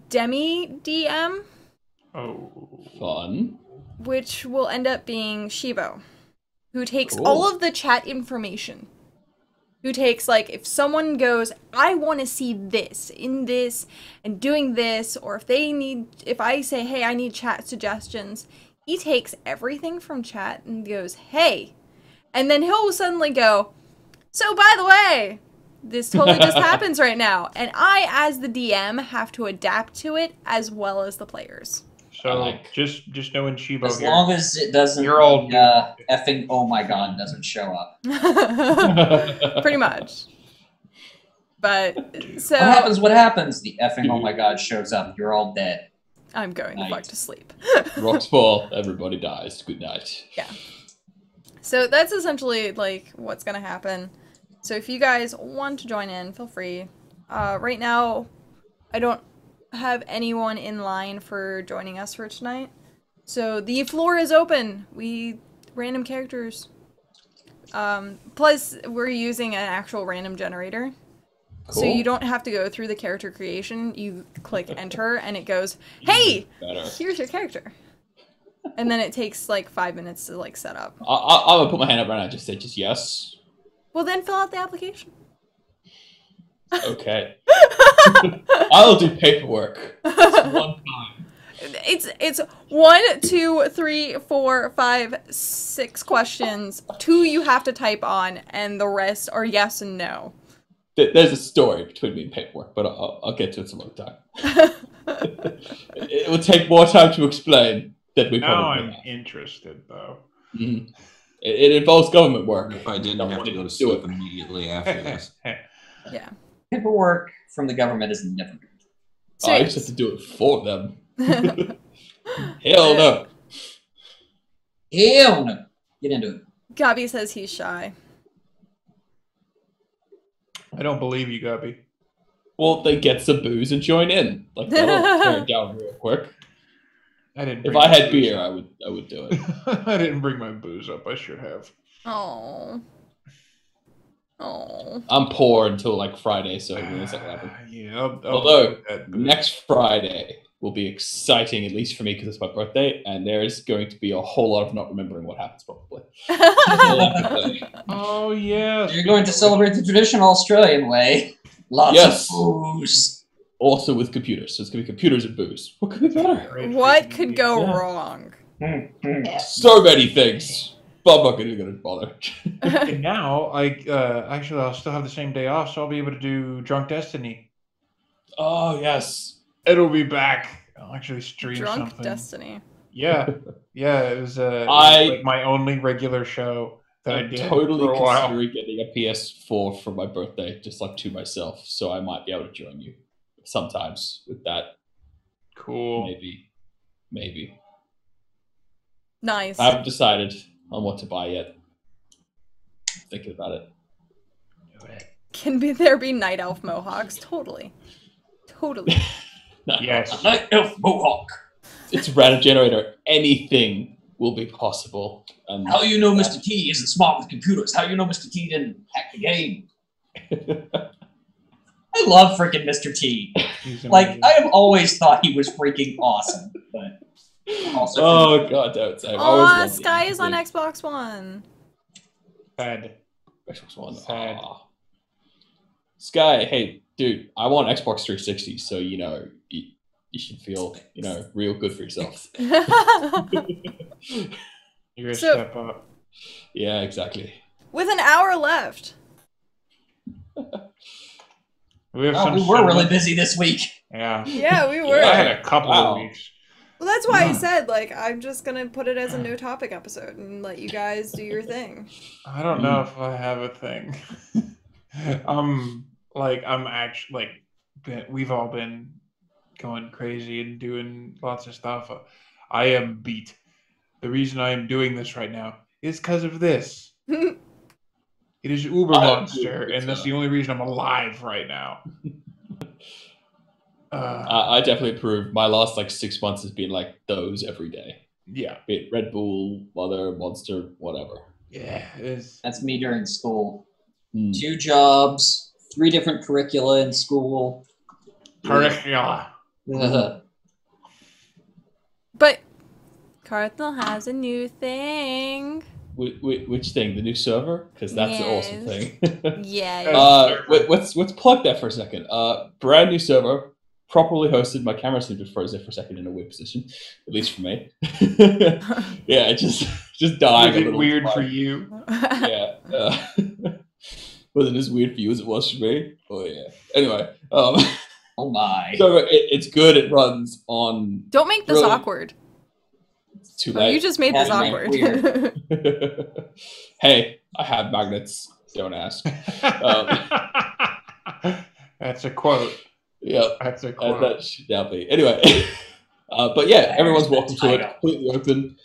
demi DM, Oh. Fun. which will end up being Shibo, who takes Cool. all of the chat information. Who takes, like, if someone goes, I want to see this in this and doing this, or if I say, hey, I need chat suggestions, he takes everything from chat and goes, hey. And then he'll suddenly go, so by the way, this totally just happens right now. And I, as the DM, have to adapt to it as well as the players. So like- just knowing Shibo As here. long as it doesn't, You're all effing oh my god doesn't show up. Pretty much. But, so... What happens? The effing oh my god shows up. You're all dead. I'm going to Night. fuck to sleep. Rocks fall, everybody dies. Good night. Yeah. So that's essentially, like, what's gonna happen. So if you guys want to join in, feel free. Right now, I don't have anyone in line for joining us for tonight. So the floor is open. Random characters. Plus, we're using an actual random generator. So Cool. you don't have to go through the character creation. You click enter and it goes, hey, Better. here's your character. And then it takes like 5 minutes to like set up. I would put my hand up right now and just say just yes. Well, then fill out the application. Okay. I'll do paperwork. Just one time. It's 1, 2, 3, 4, 5, 6 questions. 2 you have to type on, and the rest are yes and no. There's a story between me and paperwork, but I'll get to it some other time. It will take more time to explain than we Now probably I'm have. interested, though. Mhm. It involves government work. If I didn't Don't have want to go to do sleep it. immediately after this. Yeah. Paperwork from the government is never good. So I just have to do it for them. Hell no. Hell no. Get into it. Gabi says he's shy. I don't believe you, Gubby. Well, then get some booze and join in. Like that'll tear it down real quick. I didn't. If bring I my had booze beer, up. I would do it. I didn't bring my booze up. I should have. Oh. Oh. I'm poor until like Friday, so it's not gonna happen. Yeah. I'll Although, go with that booze. Next Friday will be exciting, at least for me, because it's my birthday, and there's going to be a whole lot of not remembering what happens, probably. Oh yeah. You're going to celebrate the traditional Australian way. Lots Yes. of booze. Also with computers, so it's gonna be computers and booze. What could be better? What could go Yeah. wrong? So many things, but I'm not gonna bother. And now, actually, I'll still have the same day off, so I'll be able to do Drunk Destiny. Oh yes, It'll be back. I'll actually stream Drunk something. Destiny. Yeah, it was I- like my only regular show that I I'm did totally for a while. considering getting a PS4 for my birthday, just like to myself. So I might be able to join you sometimes with that. Cool. Maybe. Nice. I haven't decided on what to buy yet. Thinking about it. Can there be night elf mohawks? Totally. No, Yes. Night Elf Mohawk. it's a random generator. Anything will be possible. And How you know Mr. T isn't smart with computers? How you know Mr. T didn't hack the game? I love freaking Mr. T. He's Like, amazing. I have always thought he was freaking awesome, but also Oh god, don't say. I've always Aw, loved the Sky is on thing. Xbox One. Sad. Xbox One. Sad. Aw. Sky, hey, dude, I want Xbox 360, so you should feel real good for yourself. You're a So- step up. Yeah, exactly. With an hour left. We have oh, some we were really similar- busy this week. Yeah. Yeah, we were. I had a couple Wow. of weeks. Well, that's why I Yeah. said, like, I'm just gonna put it as a no topic episode and let you guys do your thing. I don't know if I have a thing. I'm actually we've all been going crazy and doing lots of stuff. I am beat. The reason I am doing this right now is because of this. It is Uber I am Monster, too, and that's the only reason I'm alive right now. I definitely approve. My last 6 months has been like those every day. Yeah. Be it Red Bull, Mother, Monster, whatever. Yeah. It's, That's me during school. Hmm. 2 jobs, 3 different curricula in school. curricula. Ugh. But Cardinal has a new thing. Which thing? The new server? Because that's an awesome Yes. thing. Yeah. Let's plug that for a second. Brand new server, properly hosted. My camera seemed to froze there for a second in a weird position, at least for me. Yeah, just dying Was a it little. weird for you? Yeah. Wasn't as weird for you as it was for me? Oh yeah. Anyway, Oh my. so it's good. It runs on. Don't make this Really? awkward. It's too Oh, late. you just made this Yeah, make awkward. weird. Hey, I have magnets. Don't ask. That's a quote. Yep. That's a And quote. that should now be. Anyway, but yeah, everyone's welcome to it. Completely open.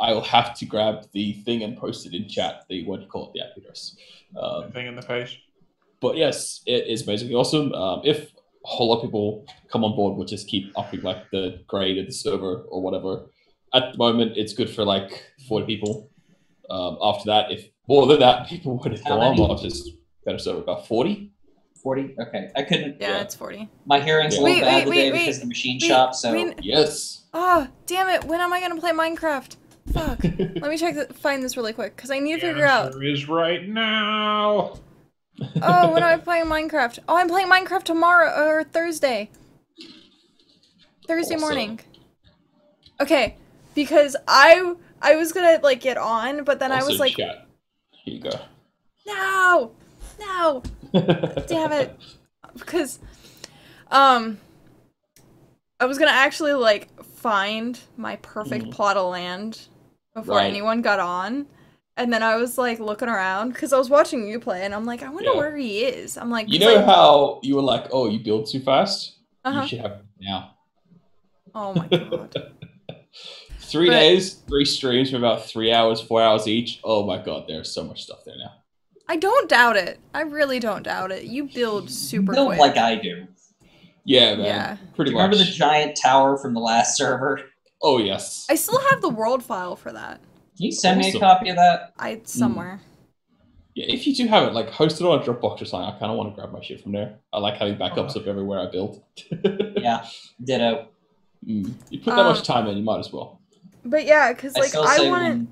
I will have to grab the thing and post it in chat. What do you call it? The IP address. Thing in the face. But yes, it is basically awesome. If a whole lot of people come on board, we'll just keep upping the grade of the server or whatever. At the moment, it's good for 40 people. After that, if more than that people want to How go on, many? we'll just go to server about 40. 40? Okay. I couldn't. Yeah, Yeah. it's 40. My hearing's a Yeah. little Wait, bad wait, today wait, because wait. of the machine Wait, shop, so. wait. Yes. Oh, damn it. When am I going to play Minecraft? Fuck. Let me find this really quick, because I need to figure out. Answer is right now. Oh, when am I playing Minecraft? Oh, I'm playing Minecraft tomorrow, or Thursday. Thursday Awesome. morning. Okay, because I was gonna, get on, but then I Also was like, chat. Here you go. no! Damn it. Because, I was gonna actually, find my perfect plot of land before Right. anyone got on. And then I was, looking around, because I was watching you play, and I'm like, I wonder Yeah. where he is. I'm like, You 'cause know how you were like, oh, you build too fast? Uh-huh. You should have it now. Oh my god. 3 But- days, 3 streams for about 3 hours, 4 hours each. Oh my god, there's so much stuff there now. I don't doubt it. I really don't doubt it. You build super Build quick. like I do. Yeah, man. Yeah. Do Pretty you remember the much. giant tower from the last server? Oh, yes. I still have the world file for that. Can you send me a Awesome. copy of that? Somewhere. Yeah, if you do have it, host it on a Dropbox or something. I kind of want to grab my shit from there. I like having backups of everywhere I build. Yeah, ditto. You put that much time in, you might as well. But yeah, because I still I say want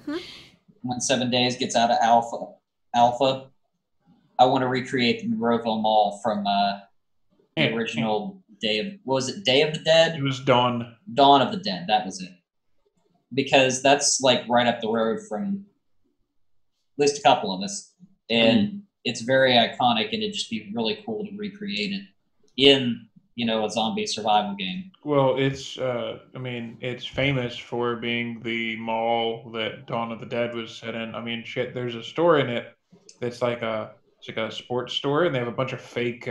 to. when 7 Days gets out of alpha, I want to recreate the Monroeville Mall from the original Day of Day of the Dead? It was Dawn. Dawn of the Dead. That was it. Because that's right up the road from at least a couple of us, and it's very iconic, and it'd just be really cool to recreate it in a zombie survival game. Well, it's I mean, it's famous for being the mall that Dawn of the Dead was set in. I mean, shit, there's a store in it that's like a sports store, and they have a bunch of fake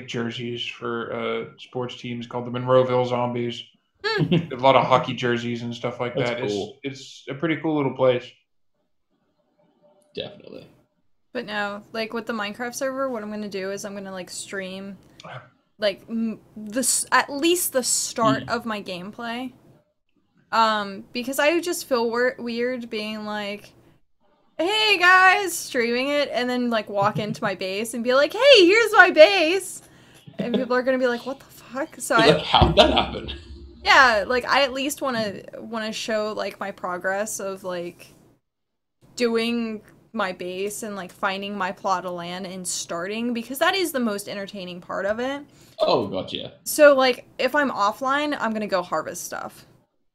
jerseys for sports teams called the Monroeville Zombies. A lot of hockey jerseys and stuff like That's that. cool. It's a pretty cool little place. Definitely. But no, like with the Minecraft server, what I'm gonna do is I'm gonna like stream, like at least the start of my gameplay. Because I just feel weird being like, "Hey guys," streaming it, and then like walk into my base and be like, "Hey, here's my base," and people are gonna be like, "What the fuck?" So Like, how'd that happen? yeah, like I at least wanna show like my progress of like doing my base and like finding my plot of land and starting, because that is the most entertaining part of it. Oh, gotcha. So like if I'm offline, I'm gonna go harvest stuff.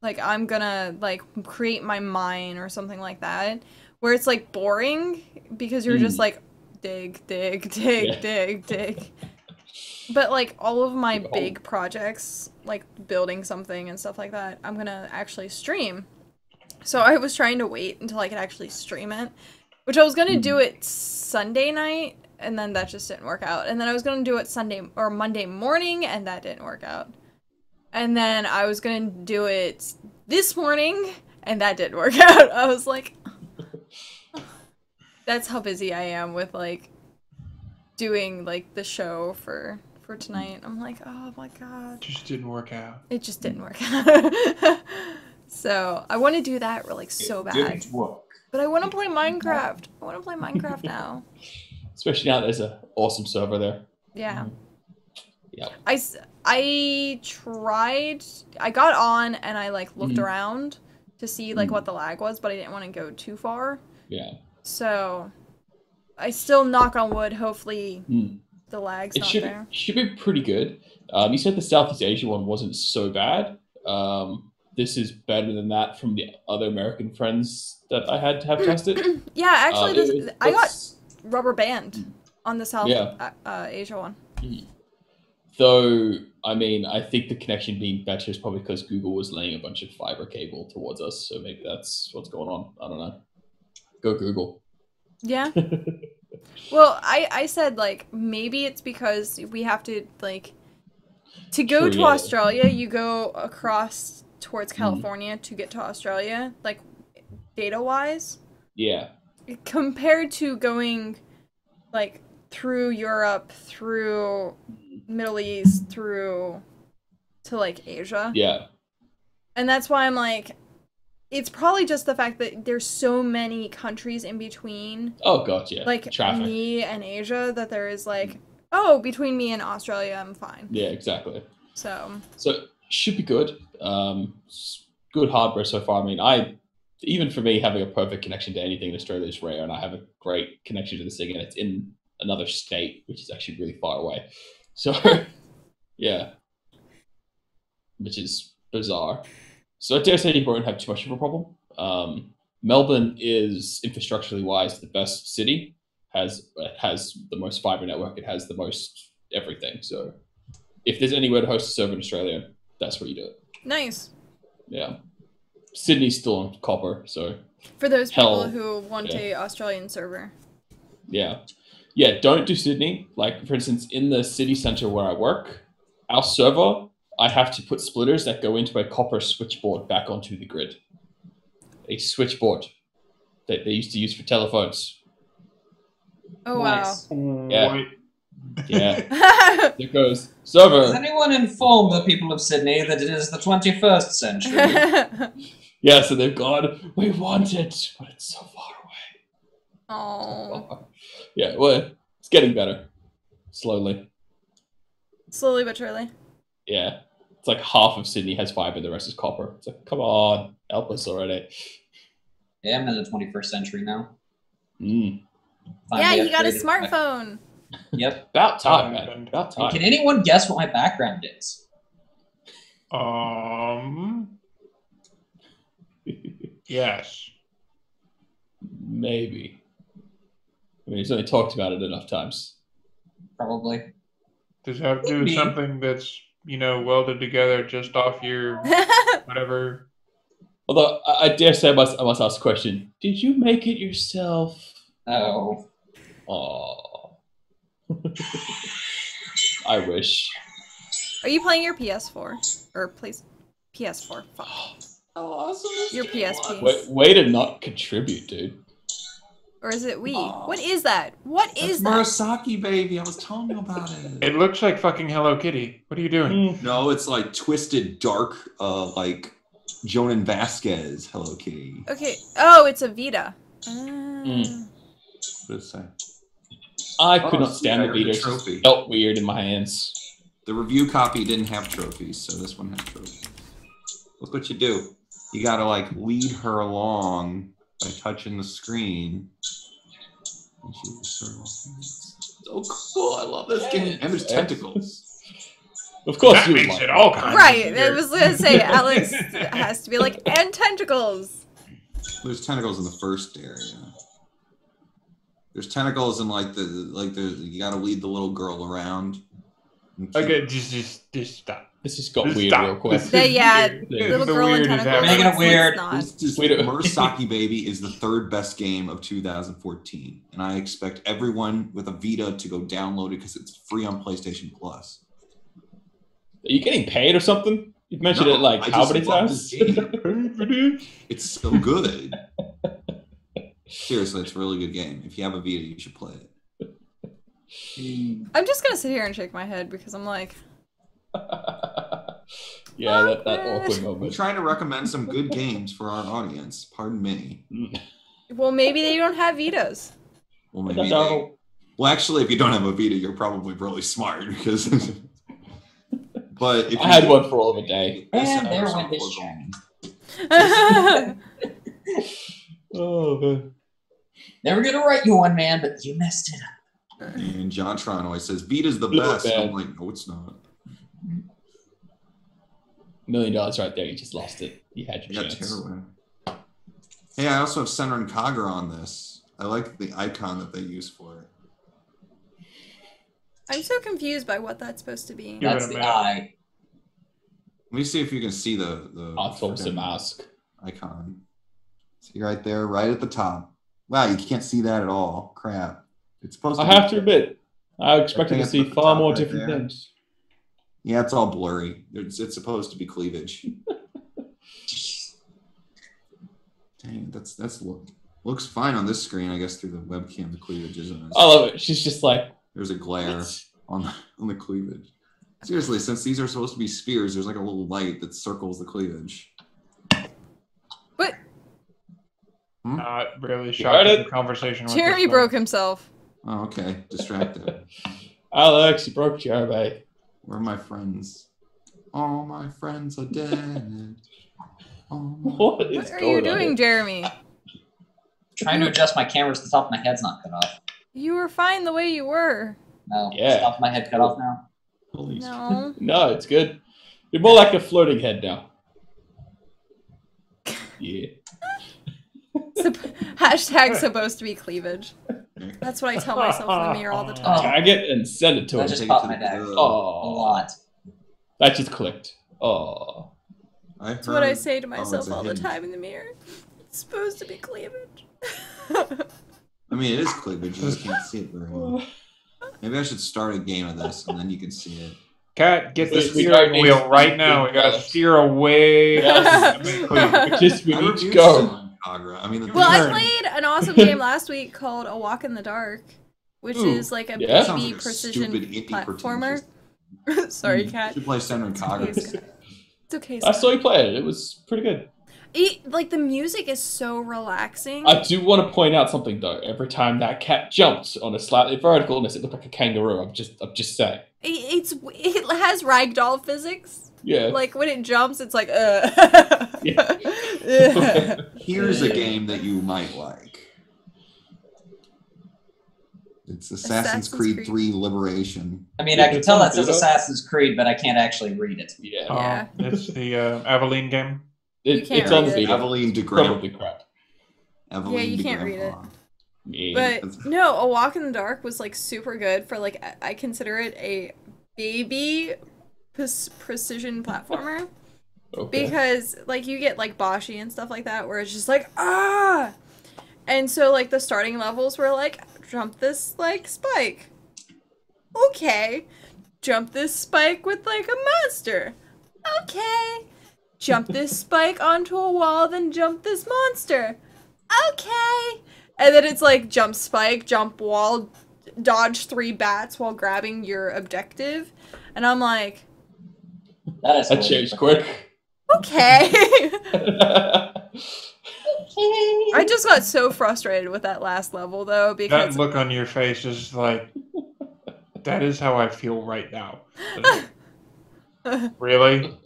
Like I'm gonna like create my mine or something like that, where it's like boring because you're just like dig, dig, dig, Yeah. dig. But like all of my big projects, like building something and stuff like that, I'm gonna actually stream. So I was trying to wait until I could actually stream it, which I was gonna do it Sunday night, and then that just didn't work out. And then I was gonna do it Sunday or Monday morning, and that didn't work out. And then I was gonna do it this morning, and that didn't work out. I was like, that's how busy I am with like doing like the show for tonight. I'm like, oh my god, Just didn't work out. it just didn't work out. So I want to do that like so bad, Didn't work. but I want to play Minecraft. I want to play Minecraft now. Especially now there's an awesome server there. Yeah. Yep. I tried. I got on and I like looked around to see like what the lag was, but I didn't want to go too far. Yeah. So I still, knock on wood, hopefully the lag's It not should there. should be pretty good. You said the Southeast Asia one wasn't so bad. This is better than that from the other American friends that I had to have tested. Yeah, actually, I got It's- rubber band on the South Yeah. Asia one. Though, I mean, I think the connection being better is probably because Google was laying a bunch of fiber cable towards us, so maybe that's what's going on. I don't know. Go Google. Yeah. Well, I said like maybe it's because we have to like to go True, to yeah. Australia, you go across towards California to get to Australia, like data wise, Yeah. compared to going like through Europe, through Middle East, through to like Asia. Yeah. And that's why I'm like, it's probably just the fact that there's so many countries in between, Oh, gotcha. like Traffic. me and Asia, that there is like, oh, between me and Australia, I'm fine. Yeah, exactly. So, So should be good. Good hardware so far. I mean, even for me, having a perfect connection to anything in Australia is rare, and I have a great connection to this thing, and it's in another state, which is actually really far away. So, yeah, which is bizarre. So I dare say you won't have too much of a problem. Melbourne is infrastructurally wise the best city. It has the most fiber network. It has the most everything. So if there's anywhere to host a server in Australia, that's where you do it. nice. Yeah. Sydney's still on copper, so For those people Hell, who want yeah. a Australian server. yeah. Yeah, don't do Sydney. Like, for instance, in the city center where I work, our server, I have to put splitters that go into a copper switchboard back onto the grid. A switchboard that they used to use for telephones. Oh, Nice. Yeah. Wait. Yeah. wow. There goes Has server. anyone informed the people of Sydney that it is the 21st century? Yeah, so they've gone, we want it, but it's so far away. Oh, Yeah, well, it's getting better. Slowly. slowly but surely. Yeah. It's like half of Sydney has fiber, the rest is copper. It's like, come on, help us already. Yeah, I'm in the 21st century now. Mm. Yeah, Finally you got a upgraded my- smartphone. Yep. About time, man. About time. Can anyone guess what my background is? Yes. Maybe. I mean, he's only talked about it enough times. Probably. Does it have to do with something that's, welded together just off your whatever? Although I dare say I must ask a question. Did you make it yourself? Oh. Oh. I wish. Are you playing your PS4 or please PS4? Fuck. How awesome is Your game? PSP. Way to not contribute, dude. Or is it Wii? Aw. What is that? What is That's that? Murasaki, baby. I was telling you about it. It looks like fucking Hello Kitty. What are you doing? No, it's like twisted, dark, like Jonan Vasquez Hello Kitty. Okay. Oh, it's a Vita. Mm. What does it say? I could Oh, not stand I the got the Vita. It trophy. just felt weird in my hands. The review copy didn't have trophies, so this one has trophies. Look what you do. You gotta like lead her along by touching the screen. And she was so cool. I love this game. And there's tentacles. Of course, That you would makes like it all kinds Right. of I weird. was gonna say Alex has to be like, and tentacles. There's tentacles in the first area. There's tentacles in like the you gotta lead the little girl around. Okay, just stop. This just got Just weird stop. real quick. Yeah, Yeah. little The girl and weird is tentacles. happening. Making it It's weird. not. This is Wait a- Murasaki Baby is the third best game of 2014, and I expect everyone with a Vita to go download it because it's free on PlayStation Plus. Are you getting paid or something? You've mentioned No, it like I how just many love times? this game. It's so good. Seriously, it's a really good game. If you have a Vita, you should play it. I'm just gonna sit here and shake my head because I'm like, Yeah, that awkward I'm moment. trying to recommend some good games for our audience. Pardon me. well, maybe they don't have Vitas. Well, maybe. Well, actually, if you don't have a Vita, you're probably really smart because. But if I had one for all of a day. And there Persona went this 4 Jack. Oh man. They were gonna write you one, man, but you messed it up. And Jontron always says Vita's the Little best. And I'm bad. like, no, it's not. $1 million right there. You just lost it. You had You your got chance. Terrorwind. Hey, I also have Senran Kagura on this. I like the icon that they use for it. I'm so confused by what that's supposed to be. Give That's it a the minute. eye. Let me see if you can see the Thompson mask. icon. See right there, right at the top. Wow, you can't see that at all. Crap. It's supposed to I be. have to admit, I expected thing to up see at the far top more right different there. things. Yeah, it's all blurry. It's supposed to be cleavage. Dang, that's looks fine on this screen. I guess through the webcam, the cleavage isn't. I love it. She's just like, There's a glare what? on the cleavage. Seriously, since these are supposed to be spheres, there's like a little light that circles the cleavage. But Not really heard shocked at it? the conversation. with Jeremy this broke himself. Oh, okay. Distracted. Alex, you broke Jeremy. Where are my friends? All my friends are dead. All my- What is What are going you on doing, here? Jeremy? Trying to adjust my camera so the top of my head's not cut off. You were fine the way you were. No, Yeah. is the top of my head cut off now. Holy No. No, it's good. You're more like a floating head now. Yeah. Hashtag supposed to be cleavage. That's what I tell myself in the mirror all the time. Tag it and send it to I him. just Take it popped to my the dad. club. A Oh, lot. that just clicked. Oh, That's what I say to it's myself a all the hinge. time in the mirror. It's supposed to be cleavage. I mean, it is cleavage. You just can't see it very well. Maybe I should start a game of this, and then you can see it. Cat, get the We steering need wheel to- right now. We gotta steer away. Yes. we I need to reviewed go. Senran Kagura. I mean, the Well, I Turn. played an awesome game last week called A Walk in the Dark, which Ooh, is like a yeah? Sounds baby like a precision stupid indie platformer. pretentious- Sorry, You Cat. should play Senran It's okay, Kagura. Scott. It's okay. I Scott. saw you play it. It was pretty good. Like the music is so relaxing. I do want to point out something though. Every time that cat jumps on a slightly verticalness, it looked like a kangaroo. I'm just saying. It has ragdoll physics. Yeah. Like when it jumps, it's like Here's a game that you might like. It's Assassin's Creed Creed. 3 Liberation. I mean, Yeah, I can it's tell on that says Vita. Assassin's Creed, but I can't actually read it. Yeah. Yeah. It's the Aveline game. You can't It's on read it. Vita. Aveline de Grandpa. Probably crap. Aveline Yeah, you de can't read Grandpa. Yeah. But no, A Walk in the Dark was like super good for like I consider it a baby precision platformer. Okay. Because, like, you get, like, Boshi and stuff like that, where it's just like, ah! And so, like, the starting levels were like, jump this, like, spike. Okay. Jump this spike with, like, a monster. Okay. Jump this spike onto a wall, then jump this monster. Okay. And then it's like, jump spike, jump wall, dodge 3 bats while grabbing your objective. And I'm like, That That changed quick. okay. I just got so frustrated with that last level, though, That because look on your face is like, that is how I feel right now. Like, really?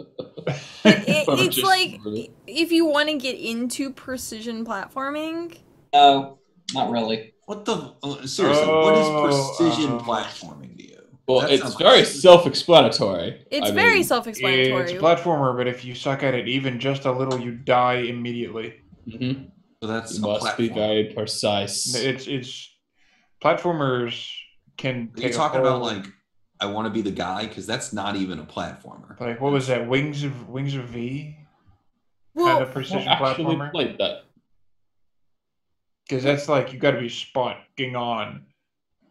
it's Just like, really- if you want to get into precision platforming, No, not really. What the seriously? What is Oh, precision platforming to you? Well, That it's sounds very like- self-explanatory. it's I very mean, self-explanatory. It's a platformer, but if you suck at it even just a little, you die immediately. mhm. So that's You a must be platform. very precise. It's platformers can Are you take talking a whole, about like I want to be the guy? Because that's not even a platformer. like what was that? Wings of V? Well, Kind of I precision actually platformer? played that. Because that's like you got to be spotting on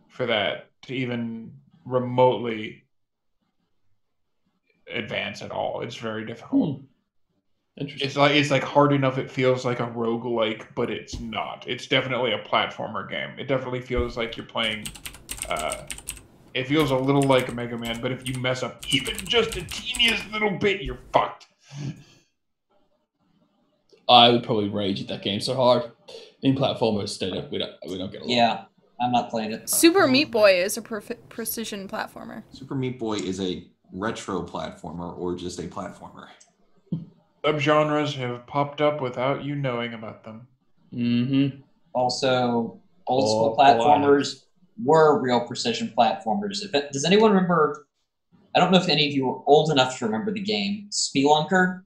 for that to even remotely advance at all. It's very difficult. Interesting. It's like hard enough it feels like a roguelike, but it's not. It's definitely a platformer game. It definitely feels like you're playing it feels a little like a Mega Man, but if you mess up even just a teeniest little bit, you're fucked. I would probably rage at that game so hard. In platformers, we don't get along. Yeah, I'm not playing it. Super Meat Boy is a precision platformer. Super Meat Boy is a retro platformer or just a platformer. Subgenres have popped up without you knowing about them. Mm-hmm. Also, old school Oh, platformers were real precision platformers. Does anyone remember? I don't know if any of you were old enough to remember the game Spelunker,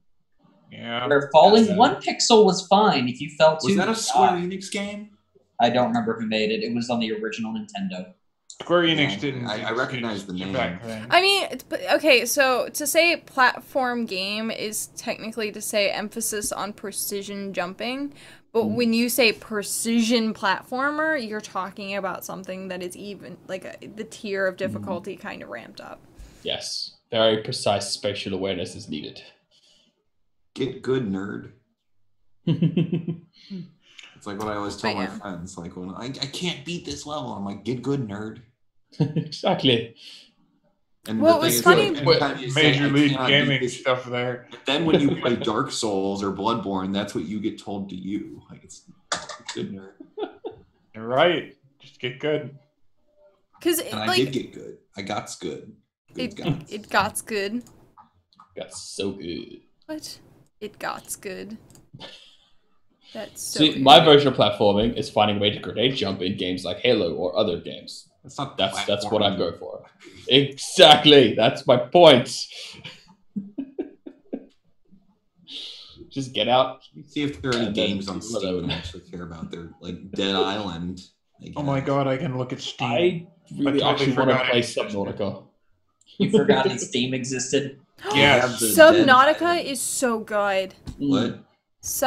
Yeah. where falling Yes. 1 pixel was fine if you fell too. Was that a Square Enix game? I don't remember who made it. It was on the original Nintendo. Square Enix Yeah, didn't. I recognize the exist name. back then. I mean, okay, so to say platform game is technically to say emphasis on precision jumping, but when you say precision platformer, you're talking about something that is even, like, the tier of difficulty kind of ramped up. Yes. Very precise spatial awareness is needed. Get good, nerd. It's like what I always tell But my yeah. friends. Like when I can't beat this level, I'm like, get good, nerd. Exactly. And Well, the it thing was is, funny- like, anytime you say, Major "I League cannot beat Gaming this," stuff there. then when you play Dark Souls or Bloodborne, that's what you get told to you. Like it's good, nerd. You're right. Just get good. Because, And I like, did get good. I got's good. Good gots. it got's good. That's so good. What? It got's good. That's so See, good. my version of platforming is finding a way to grenade jump in games like Halo or other games. That's not. That's what I'm platforming. going for. Exactly. That's my point. Just get out. See if there are any And then games on do Steam whatever. I actually care about. They're like Dead Island. Like, Oh my god, I can look at Steam. I really I totally actually want to forgot play it existed. Subnautica. You forgot that Steam existed. Yeah. have the Dead Subnautica Island. is so good. What?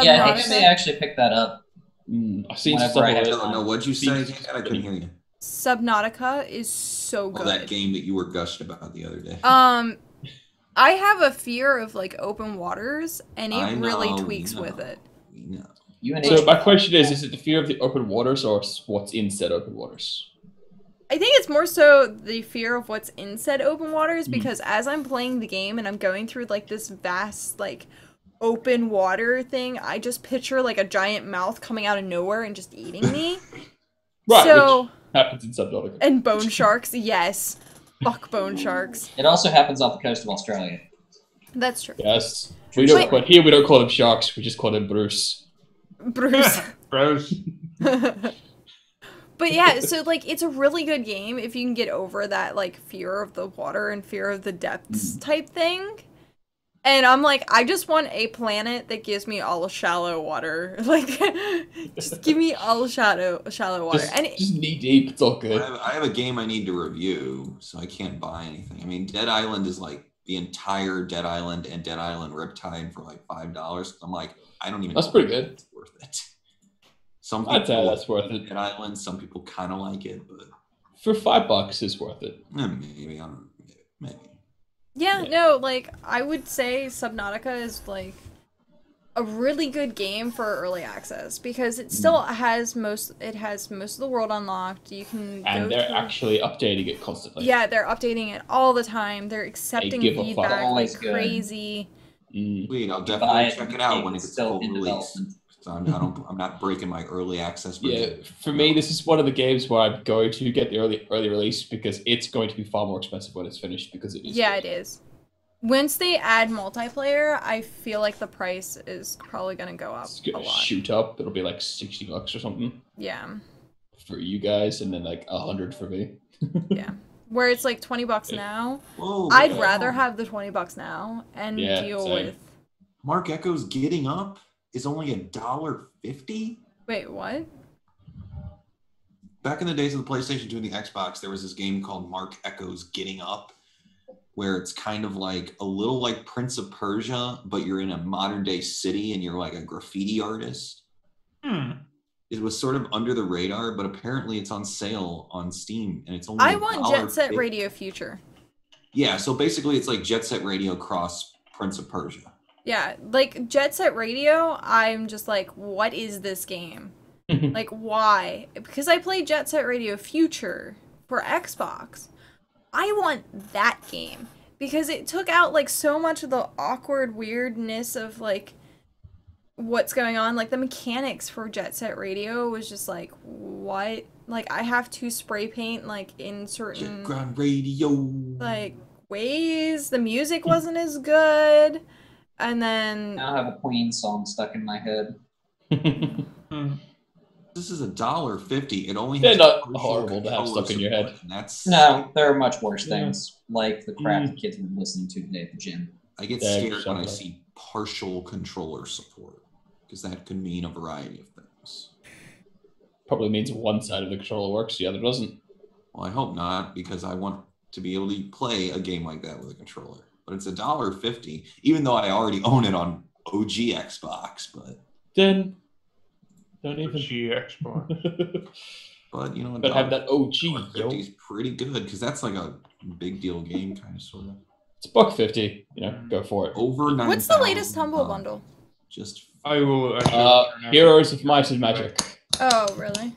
Yeah, I think Subnautica. they actually picked that up. I've seen Whenever stuff I on had it. No, what'd you say? Steam- I couldn't hear you. Subnautica is so Well, good. that game that you were gushed about the other day. I have a fear of like open waters, and it I really know, tweaks we with know. it. We know. You and So H- my question is it the fear of the open waters or what's in said open waters? I think it's more so the fear of what's in said open waters Mm. because as I'm playing the game and I'm going through like this vast like open water thing, I just picture like a giant mouth coming out of nowhere and just eating me. Right, So which happens in Subnautica. and bone sharks, yes. Fuck bone sharks. It also happens off the coast of Australia. That's true. Yes. We don't, Wait. but here we don't call him sharks, we just call him Bruce. Bruce. Gross. But yeah, so like it's a really good game if you can get over that like fear of the water and fear of the depths type thing. And I'm like, I just want a planet that gives me all shallow water. Like, just give me all shallow water. Just knee deep. It's all good. I have a game I need to review, so I can't buy anything. I mean, Dead Island is like the entire Dead Island and Dead Island Riptide for like $5. I'm like, I don't even. That's know pretty if good. It's worth it. Some I'd say people that's worth it. Dead Island. Some people kind of like it, but For $5, it's worth it. maybe maybe. Yeah, no, like, I would say Subnautica is, like, a really good game for early access because it still has most of the world unlocked. You can And go they're through- actually updating it constantly. Yeah, they're updating it all the time. They're accepting give a fuck. feedback Always like good. crazy. Sweet, I'll Buy definitely it, check it the out game when is it gets still full in release. development. So I'm not breaking my early access. Yeah, for me, this is one of the games where I'm going to get the early release because it's going to be far more expensive when it's finished because it is. Yeah, good. it is. Once they add multiplayer, I feel like the price is probably gonna go up It's a gonna lot. shoot up. It'll be like $60 or something Yeah, for you guys, and then like $100 for me. yeah. Where it's like $20 now. Whoa, I'd what? rather have the $20 now and Yeah, deal same. with. Mark Echo's Getting Up is only $1.50. Wait, what? Back in the days of the PlayStation 2 and the Xbox, there was this game called Mark Echo's Getting Up, where it's kind of like a little like Prince of Persia, but you're in a modern day city and you're like a graffiti artist. It was sort of under the radar, but apparently it's on sale on Steam and it's only I want Jet Set $1.50. Radio Future. Yeah, so basically it's like Jet Set Radio cross Prince of Persia. Yeah, like Jet Set Radio, I'm just like, what is this game? Like, why? Because I played Jet Set Radio Future for Xbox. I want that game because it took out like so much of the awkward weirdness of like what's going on. Like the mechanics for Jet Set Radio was just like, what? Like I have to spray paint like in certain Ground Radio. like ways. The music wasn't as good. And then Now I have a Queen song stuck in my head. This is $1.50. It only They're has not crucial horrible to have controller stuck in your head. support, and that's No, there are much worse Yeah. things, like the crap the kids were listening to today at the gym. I get Yeah, scared when I exactly. see partial controller support because that could mean a variety of things. Probably means one side of the controller works, the other doesn't. Well, I hope not because I want to be able to play a game like that with a controller. But it's $1.50, even though I already own it on OG Xbox. Then don't even. G Xbox. But you know, But have that OG, yo. $1.50 is pretty good because that's like a big deal game, kind of sort of. It's $1.50. You know, go for it. Over 9,000. what's the latest Humble Bundle? Just I will. actually- Heroes of Might and Magic. Oh, really?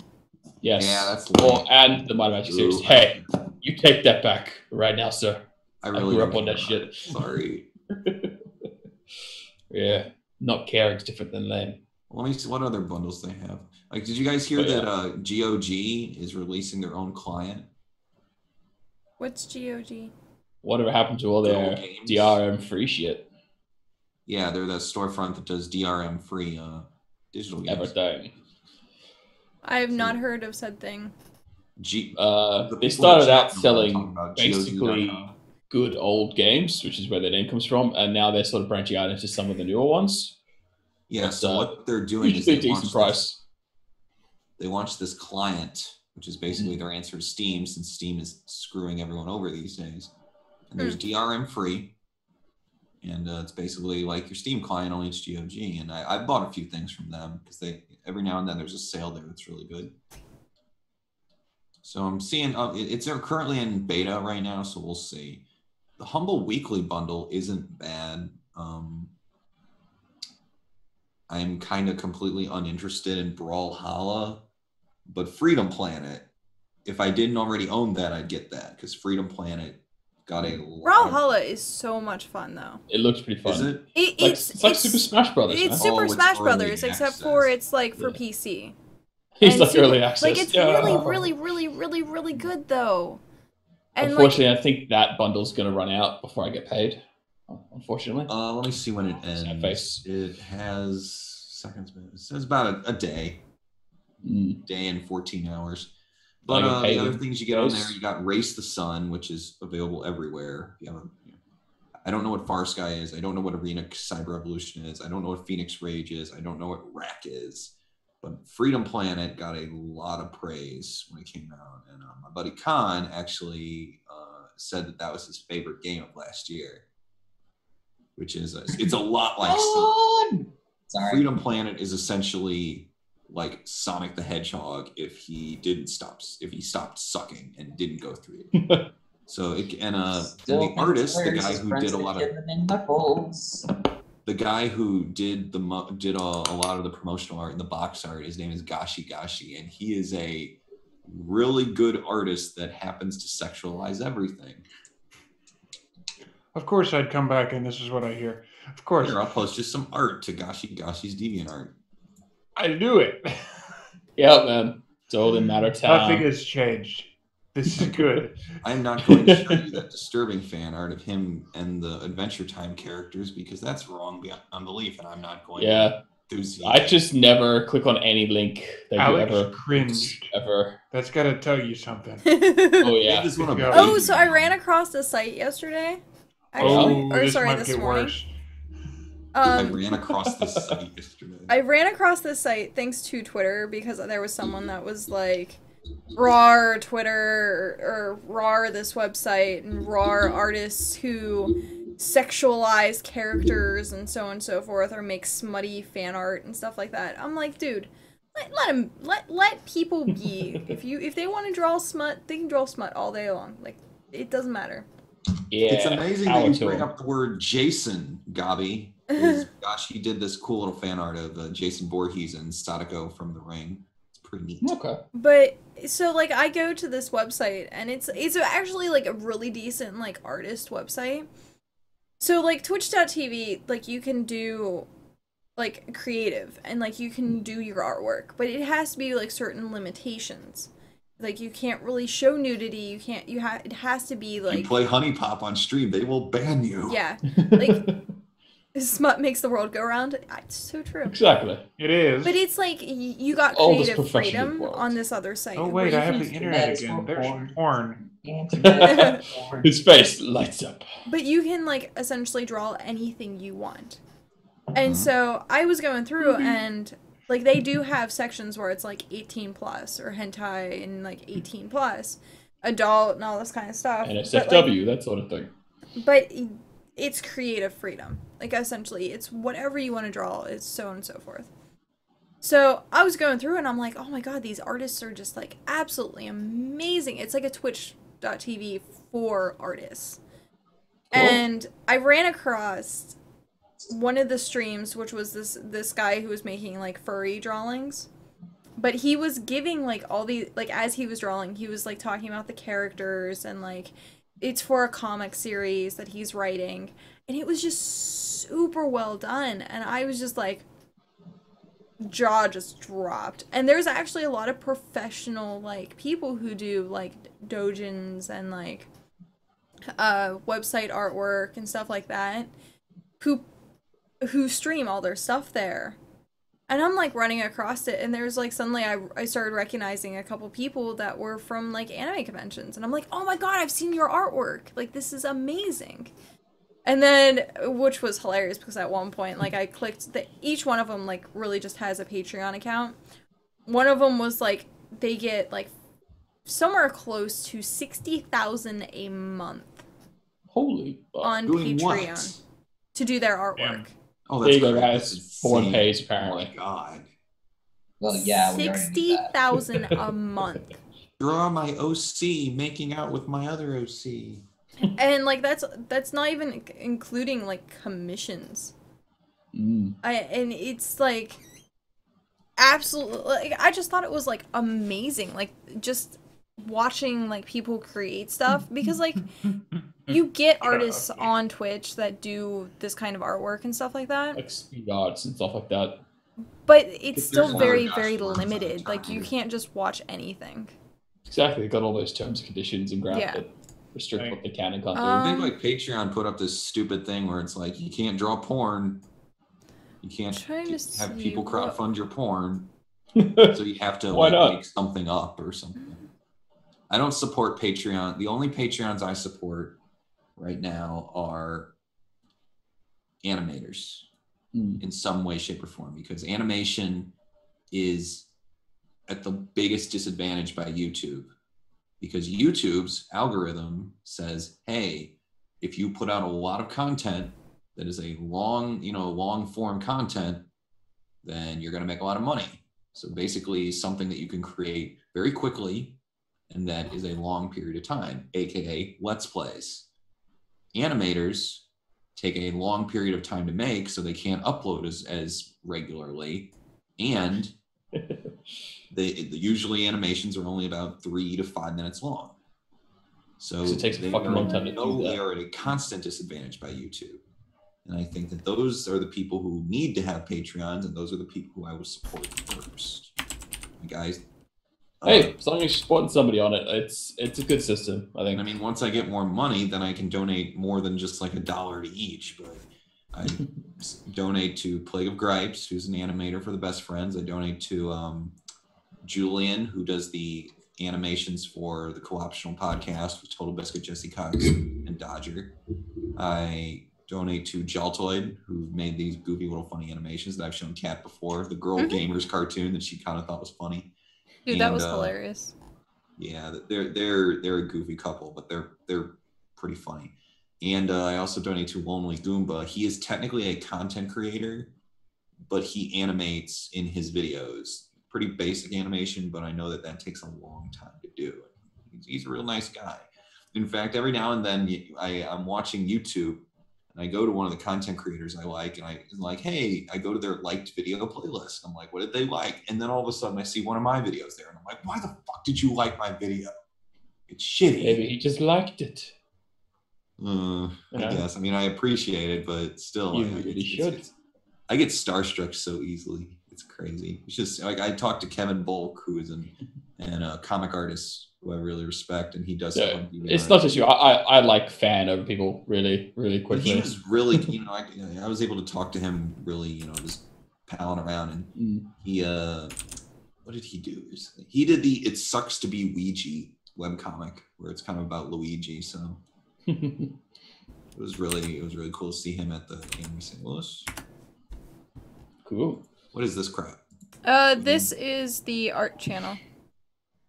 Yes. Yeah, that's Or and the Might and Magic series. Ooh. Hey, you take that back right now, sir. I really grew up don't on that care about shit. it. Sorry. Yeah, not caring's different than lame. Let me see what other bundles they have. Like, did you guys hear Oh, yeah. that GOG is releasing their own client? What's GOG? Whatever happened to all Good their old games. DRM free shit? Yeah, they're the storefront that does DRM free digital games. Everything. I have not heard of said thing. The They people started in the out chat know what I'm selling talking about, basically GOG.com. good old games, which is where their name comes from, and now they're sort of branching out into some of the newer ones. Yeah, But, so what they're doing is Usually a they decent price. they launched this client, which is basically their answer to Steam, since Steam is screwing everyone over these days. And there's DRM free, and it's basically like your Steam client, only it's GOG. And I bought a few things from them because they every now and then there's a sale there that's really good. So I'm seeing it's currently in beta right now, so we'll see. The Humble Weekly bundle isn't bad. I'm kind of completely uninterested in Brawlhalla, but Freedom Planet, if I didn't already own that, I'd get that because Freedom Planet got a lot. Brawlhalla is so much fun though. It looks pretty fun. Is it? It's like Super Smash Brothers, It's man. Super it's Smash early Brothers, except access. for it's like for Yeah. PC. He's And like Super- early access. Like it's Yeah. really good though. And like Unfortunately, I think that bundle's going to run out before I get paid. Unfortunately. Let me see when it Sad ends. face. It has seconds. It says about a day, Mm. day and 14 hours. But I get paid the other in things you get on those. there, you got Race the Sun, which is available everywhere. If you have I don't know what Far Sky is. I don't know what Arena Cyber Evolution is. I don't know what Phoenix Rage is. I don't know what Rack is. But Freedom Planet got a lot of praise when it came out. And my buddy Khan actually said that was his favorite game of last year, which is it's a lot like Sorry. Freedom Planet is essentially like Sonic the Hedgehog if he stopped sucking and didn't go through it. So the artist, the guy who did a lot of the promotional art and the box art, his name is Gashi, and he is a really good artist that happens to sexualize everything. Of course, I'd come back and this is what I hear. Of course. Here, I'll post just some art to Gashi's DeviantArt. I knew it. Yeah, man. It's all in matter of time. Nothing has changed. This is good. I'm not going to show you that disturbing fan art of him and the Adventure Time characters because that's wrong beyond belief, and I'm not going to do so. I just never click on any link that Alex you ever cringed. Ever. That's got to tell you something. Oh, yeah. Oh, so I ran across the site yesterday. Actually, this might this get morning. worse. I ran across this site yesterday. I ran across this site thanks to Twitter because there was someone that was like, RAR Twitter or RAR this website and RAR artists who sexualize characters and so on and so forth or make smutty fan art and stuff like that. I'm like, dude, let people be. If they want to draw smut, they can draw smut all day long. Like, it doesn't matter. Yeah, it's amazing that you bring up the word Jason, Gabi. Gosh, he did this cool little fan art of Jason Voorhees and Sadako from The Ring. It's pretty neat. Okay. But so like I go to this website and it's actually like a really decent like artist website. So like Twitch.tv, like you can do like creative and like you can do your artwork, but it has to be like certain limitations. Like you can't really show nudity. It has to be like you play Honey Pop on stream, they will ban you. Yeah. Like smut makes the world go round. It's so true. Exactly. It is. But it's like you got creative freedom on this other site. Oh wait, I have the internet again. There's porn. His face lights up. But you can like essentially draw anything you want. And so I was going through and like they do have sections where it's like 18 plus or hentai and like 18 plus, adult and all this kind of stuff. And SFW, that sort of thing. But it's creative freedom. Like essentially it's whatever you want to draw, it's so on and so forth. So I was going through and I'm like, oh my god, these artists are just like absolutely amazing. It's like a Twitch.tv for artists. Cool. And I ran across one of the streams, which was this guy who was making like furry drawings. But he was giving like all the, like as he was drawing, he was like talking about the characters and like it's for a comic series that he's writing. And it was just super well done. And I was just like, jaw just dropped. And there's actually a lot of professional like people who do like dojins and like website artwork and stuff like that who stream all their stuff there. And I'm like running across it and there's like suddenly I started recognizing a couple people that were from like anime conventions and I'm like, oh my god, I've seen your artwork, like this is amazing. And then, which was hilarious because at one point, like, I clicked, each one of them, like, really just has a Patreon account. One of them was, like, they get, like, somewhere close to 60,000 a month. Holy fuck. On doing Patreon what? To do their artwork. Yeah. Oh, there that's you go, great. guys. Foreign pays, apparently. Oh, my God. Well, yeah, we 60,000 a month. Draw my OC making out with my other OC. And like that's not even including like commissions. And it's like absolutely, like, I just thought it was like amazing, like just watching like people create stuff because like you get artists on Twitch that do this kind of artwork and stuff like that, like speed arts and stuff like that. but it's still There's very another very Josh Burns limited. on Like you Twitter. can't just watch anything. Exactly, they got all those terms and conditions and Yeah. that restrict what they can and can't do. I think like Patreon put up this stupid thing where it's like you can't draw porn, you can't Trying to have see people what- crowdfund your porn, so you have to Why like not? make something up or something. I don't support Patreon. The only Patreons I support right now are animators Mm. in some way, shape, or form, because animation is at the biggest disadvantage by YouTube, because YouTube's algorithm says, hey, if you put out a lot of content that is a long form content, then you're going to make a lot of money. So basically something that you can create very quickly and that is a long period of time, aka let's plays. Animators take a long period of time to make, so they can't upload as regularly, and usually animations are only about 3 to 5 minutes long. So it takes a fucking long time to do that. They are at a constant disadvantage by YouTube. And I think that those are the people who need to have Patreons, and those are the people who I will support first. Guys, Hey, as long as you're supporting somebody on it, it's a good system, I think. I mean, once I get more money, then I can donate more than just like $1 to each. But I donate to Plague of Gripes, who's an animator for the Best Friends. I donate to Julian, who does the animations for the Co-optional podcast with Total Biscuit, Jesse Cox, and Dodger. I donate to Jaltoid, who made these goofy little funny animations that I've shown Kat before. The Girl Gamers cartoon that she kind of thought was funny. Dude, that was hilarious. Yeah, they're a goofy couple, but they're pretty funny. And I also donate to Lonely Goomba. He is technically a content creator, but he animates in his videos. Pretty basic animation, but I know that takes a long time to do. He's a real nice guy. In fact, every now and then I'm watching YouTube, and I go to one of the content creators I like, and I'm like, hey, I go to their liked video playlist. I'm like, what did they like? And then all of a sudden I see one of my videos there, and I'm like, why the fuck did you like my video? It's shitty. Maybe he just liked it. I guess. I mean, I appreciate it, but still, You really should. I get starstruck so easily. It's crazy. It's just like I talked to Kevin Bulk, who is a comic artist who I really respect, and he does. Yeah, it's not just you. I like fan over people really, really quickly. But he was really, I was able to talk to him really, just palling around, and he, what did he do recently? He did the "It Sucks to Be Ouija" webcomic, where it's kind of about Luigi. So it was really cool to see him at the Anime St. Louis. Cool. What is this crap? This is the art channel.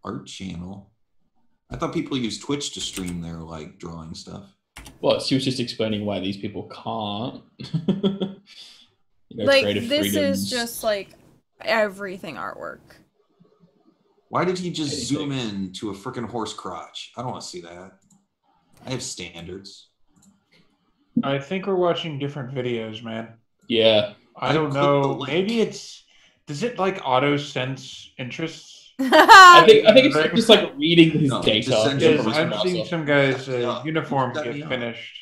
Art channel? I thought people use Twitch to stream their like drawing stuff. Well, she was just explaining why these people can't. Like this is just like everything artwork. Why did he just zoom in to a freaking horse crotch? I don't want to see that. I have standards. I think we're watching different videos, man. Yeah. I don't know. Maybe does it like auto sense interests? I think it's just like reading his data. I've seen some guys' uniform get finished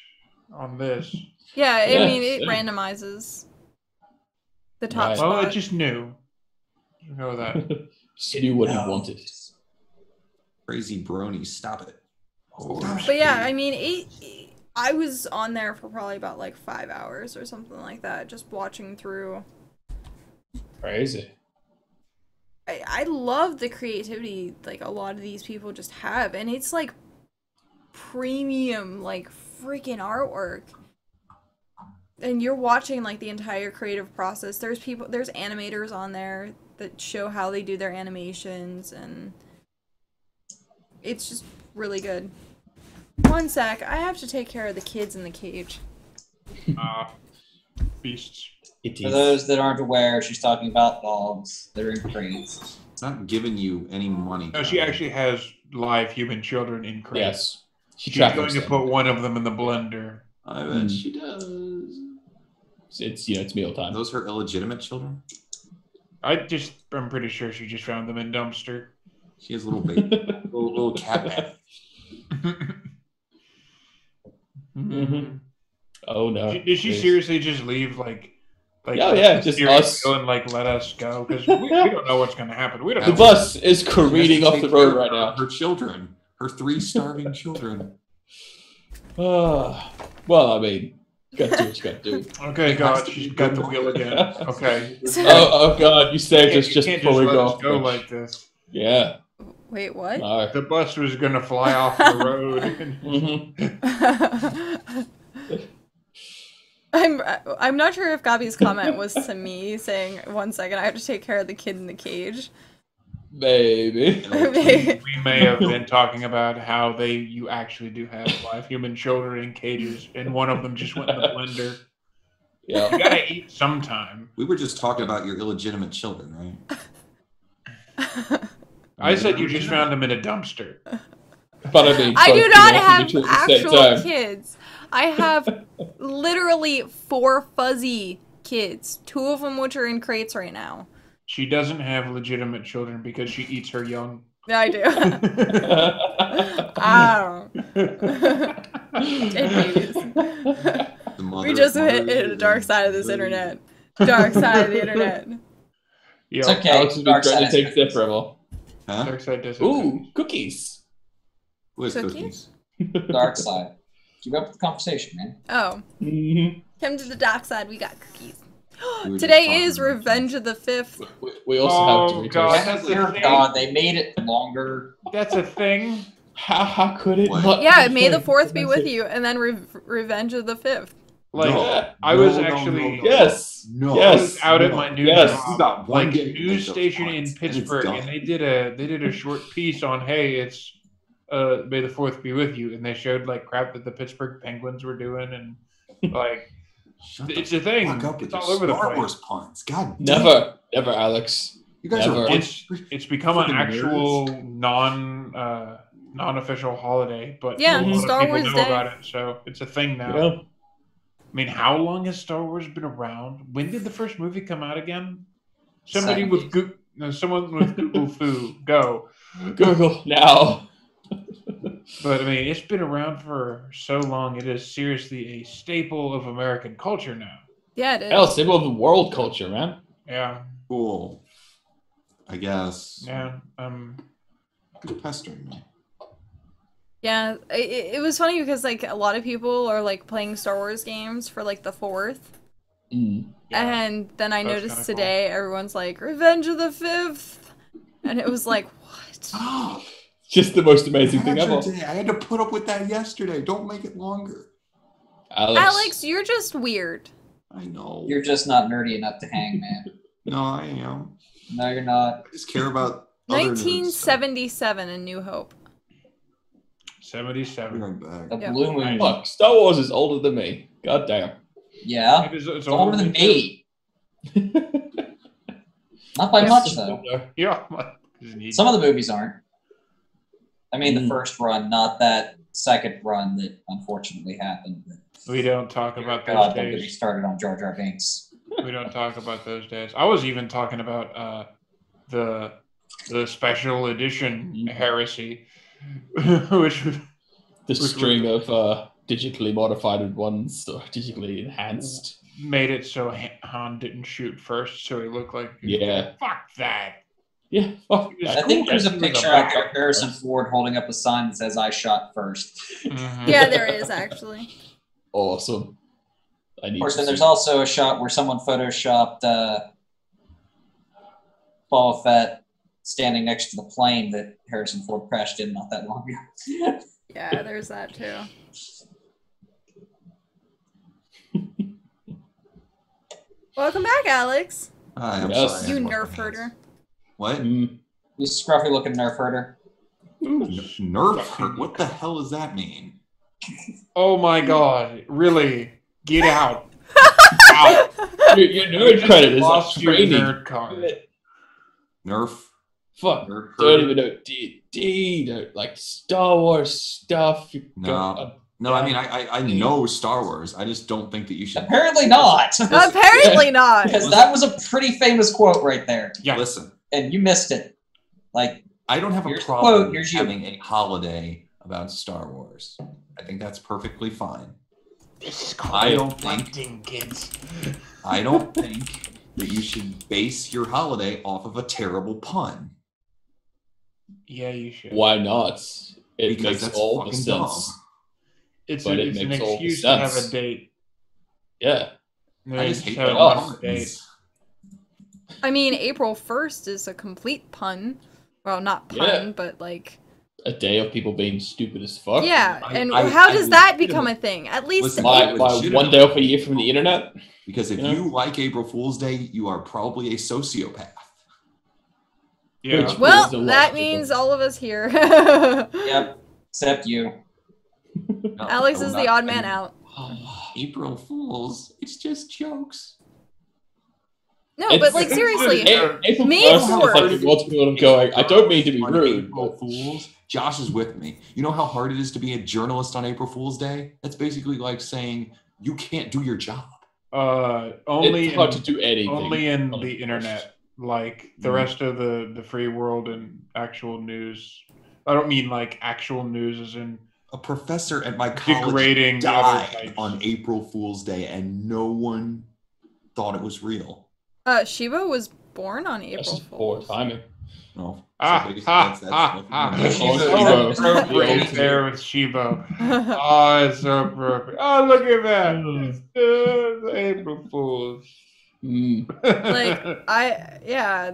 on this. Yeah, I mean it randomizes the top spot. Well, it just knew. You know that. Just knew what he wanted. Crazy brony, stop it. But yeah, I mean I was on there for probably about like 5 hours or something like that, just watching through. Crazy. I love the creativity like a lot of these people just have, and it's like premium like freaking artwork. And you're watching like the entire creative process. There's animators on there that show how they do their animations, and it's just really good. One sec, I have to take care of the kids in the cage. Beasts. For those that aren't aware, she's talking about dogs that are in crates. It's not giving you any money. No, she actually has live human children in crates. Yes. She's going to put one of them in the blender. I bet she does. It's mealtime. Those her illegitimate children? I'm pretty sure she just found them in dumpster. She has little baby, little cat baby. Mm-hmm. Oh no! Did she seriously just leave like just us and like let us go because we don't know what's gonna happen. We don't. The bus is careening off the road right now. Her children, her 3 starving children. Well, I mean, you got to do what you got to do. Okay, God, she's got the wheel again. Okay. Oh God, you saved us just before we go. Go like this. Yeah. Wait, what? No. The bus was gonna fly off the road. I'm not sure if Gabby's comment was to me saying, 1 second, I have to take care of the kid in the cage. Maybe. We may have been talking about how you actually do have live human children in cages, and one of them just went in the blender. Yeah. You gotta eat sometime. We were just talking about your illegitimate children, right? I said you just found them in a dumpster. But I mean, I do both not belong to have each other at the same actual time. kids. I have literally 4 fuzzy kids. 2 of them which are in crates right now. She doesn't have legitimate children because she eats her young. Yeah, I do. Dead babies. The mother, We just mother- hit a dark side of this internet. Dark side of the internet. Yeah, It's okay. Alex has been Dark trying side to is take that forever. Huh? Dark side does it. Ooh, cookies. Who is Cookies? cookies? Dark side. Keep up with the conversation, man. Oh, Mhm. come to the dark side. We got cookies. We were just Today talking is about Revenge of the 5th. We also Oh, have Doritos. God. That's a Dear thing. God, they made it longer. That's a thing. How could it What? not? Yeah, be May the fun? 4th be with you, and then Revenge of the 5th. Like, No. I was No, no, actually no, no. Yes. No. I Yes. was out at No. my new Yes. job, You got one like day to news make those station in points, and it's Pittsburgh, done. and they did a short piece on, hey, it's May the 4th be with you, and they showed like crap that the Pittsburgh Penguins were doing, and like Shut the it's a thing. fuck up with It's your all over the Star place. Wars puns. God damn. Never, Alex. You guys Never. are bunch It's become an Freaking actual non-official holiday, but Yeah, a lot Star of people Wars know Day. about it, so it's a thing now. Yeah. I mean, how long has Star Wars been around? When did the first movie come out again? Somebody with 70s. someone with Google Foo, go. Google now. But I mean, it's been around for so long. It is seriously a staple of American culture now. Yeah, it is. Hell, symbol of the world culture, man. Yeah, cool. I guess. yeah. You're pestering me. Yeah, it was funny because like a lot of people are like playing Star Wars games for like the 4th, Mm. Yeah. and then I That's noticed kinda cool. today everyone's like Revenge of the 5th, and it was like what? Oh, Just the most amazing thing ever. yesterday. I had to put up with that yesterday. Don't make it longer. Alex, you're just weird. I know. You're just not nerdy enough to hang, man. No, I am. No, you're not. I just care about other nerds. 1977, A New Hope. 77. Right back. The Yeah. Blue Moon. Look, Star Wars is older than me. God damn. Yeah. It's Older than too. me. Not by much, though. Yeah. Some of the movies aren't. I mean, the Mm. first run, not that second run that unfortunately happened. But We don't talk about those God, don't get me days. started on Jar Jar Binks. We don't talk about those days. I was even talking about the special edition heresy, which The string of digitally modified ones, or digitally enhanced. made it so Han didn't shoot first, so he looked like Yeah. fuck that. Yeah. Fuck It's I that. think cool there's a that he was picture out there backup of Harrison first. Ford holding up a sign that says "I shot first." Mhm. Yeah, there is actually. Awesome. I Of need course, to then there's see- also a shot where someone photoshopped Boba Fett standing next to the plane that Harrison Ford crashed in not that long ago. Yeah, there's that too. Welcome back, Alex. Hi, I'm Yes. sorry. You I wasn't nerf herder. What? Mm. You scruffy looking nerf herder. Nerf hurt? What the hell does that mean? Oh my god! Really? Get out! Your nerd credit is Lost like your training. nerd card. Nerf? Fuck. Nerf Don't hurt? even know D&D, don't like Star Wars stuff. You No. got- No, I mean I know Star Wars. I just don't think that you should Apparently not, Apparently not. because that was a pretty famous quote right there, Yeah. listen. and you missed it. Like, I don't have a Here's the problem quote, with here's you. having a holiday about Star Wars. I think that's perfectly fine. This is I don't think fighting, kids. I don't think that you should base your holiday off of a terrible pun. Yeah, you should. Why not? It Because makes that's all the fucking sense. dumb. It's, But it it's an makes all the excuse to have sense. a date. Yeah. I just hate have that a off. fun date. puns. I mean, April 1st is a complete pun. Well, not pun, Yeah. but like a day of people being stupid as fuck. Yeah, I- and I- how I does would that legitimately- become a thing? At least Listen, My, I would my legitimately- one day off a year from the internet. Because if Yeah. you like April Fool's Day, you are probably a sociopath. Yeah. Which- well, There's a lot that of means people. all of us here. Yep, except you. No, Alex I will is the not- odd man out. April Fools, it's just jokes. No, It's- but like seriously, April May 1st is 4th. like what's going on going. I don't mean to be On rude. April But Fools, Josh is with me. You know how hard it is to be a journalist on April Fool's Day? That's basically like saying you can't do your job. Only it's hard in, to do anything. only in on the a internet. Like the Mhm. rest of the free world and actual news. I don't mean like actual news as in A professor at my college degrading other died types. on April Fool's Day, and no one thought it was real. Shiba was born on That's April just poor Fool's. timing. No. Ah, So basically, ha, that's ha, ha. that's- She's Oh, so Shibo. appropriate there with Shibo. Oh, it's so appropriate. Oh, look at that. It's April Fool's. Mm. Yeah.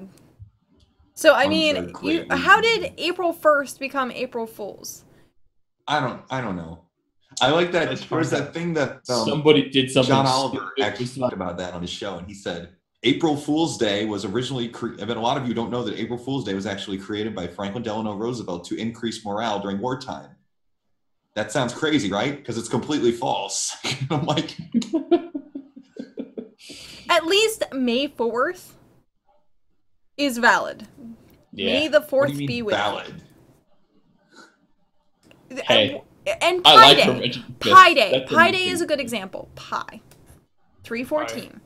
So I Puns are mean, great how reason. did April 1st become April Fool's? I don't know. I like that. That's There was fine. that thing that Somebody did something. John Oliver stupid. actually talked about that on his show, and he said April Fool's Day was originally. I bet a lot of you don't know that April Fool's Day was actually created by Franklin Delano Roosevelt to increase morale during wartime. That sounds crazy, right? Because it's completely false. I'm like, At least May 4th is valid. May Yeah. the what 4th do you mean be with valid? you. Hey. And I Pi like Day. her. Pi Day. That's Pi a Day thing. is a good example. Pi. 314.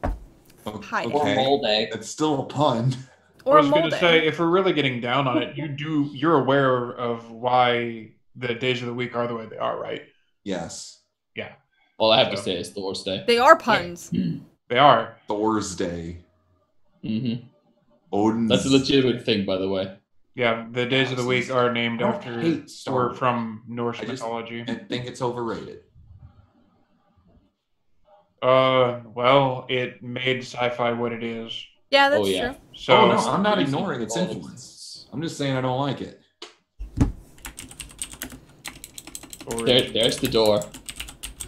Hi. Or Okay, Mole Day. that's still a pun. I Or was going Mole to Day. say, if we're really getting down on it, you're aware of why the days of the week are the way they are, right? Yes, All I have to say is Thor's Day. They are puns. They are. Thor's Day, Mm-hmm. Odin's. That's a legitimate thing, by the way. Yeah, the days of the week are named I don't after hate Star or Wars. from Norse I just- mythology. I think it's overrated. Well, it made sci-fi what it is. Yeah, that's Oh, yeah. true. So Oh no, I'm not Reason ignoring its all influence. exists. I'm just saying I don't like it. or- There's the door.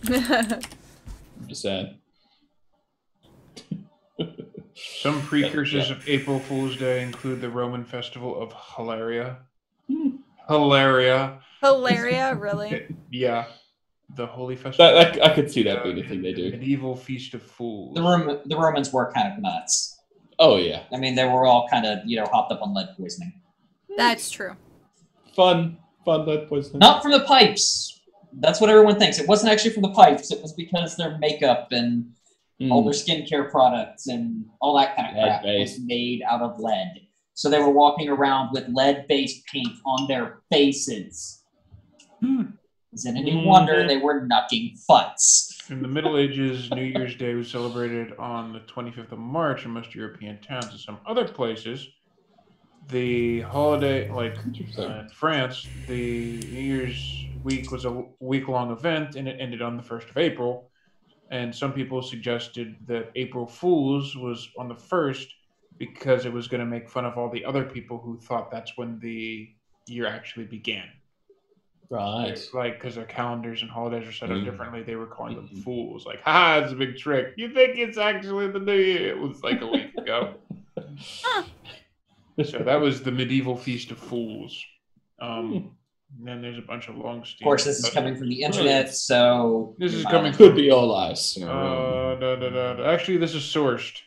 I'm just saying. some precursors Yeah. of April Fool's Day include the Roman festival of Hilaria. Hmm. Hilaria. Hilaria, really? Yeah. The holy festival. I could see that being a thing they do. Medieval feast of fools. The Romans were kind of nuts. Oh yeah, I mean, they were all kind of, hopped up on lead poisoning. That's true. fun lead poisoning. Not from the pipes. That's what everyone thinks. It wasn't actually from the pipes. It was because their makeup and all their skincare products and all that kind of crap was Lead-based. made out of lead. So they were walking around with lead-based paint on their faces. Is it any wonder they were knucking futts? In the Middle Ages, New Year's Day was celebrated on the 25th of March in most European towns. In some other places, the holiday, like in France, the New Year's week was a week-long event, and it ended on the 1st of April. And some people suggested that April Fool's was on the 1st because it was going to make fun of all the other people who thought that's when the year actually began. Right. Like, because their calendars and holidays are set up Mm. differently, they were calling them Mhm. fools. Like, haha, it's a big trick. You think it's actually the new year? It was like a week ago. So that was the medieval Feast of Fools. And then there's a bunch of long. Of course, this is coming from the internet, so This is you might coming as Could be all lies. No. Actually, this is sourced.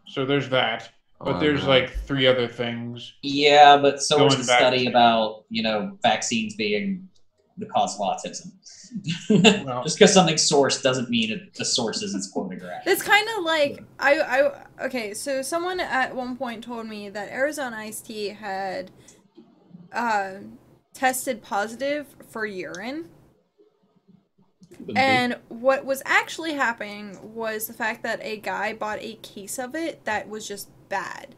So there's that. But Oh, there's no. like 3 other things. Yeah, but so was Going the back study to- about, vaccines being the cause of autism. Well- Just because something's sourced doesn't mean the source isn't quoting correct. It's kind of like okay, so someone at one point told me that Arizona Iced Tea had tested positive for urine. And what was actually happening was the fact that a guy bought a case of it that was just bad.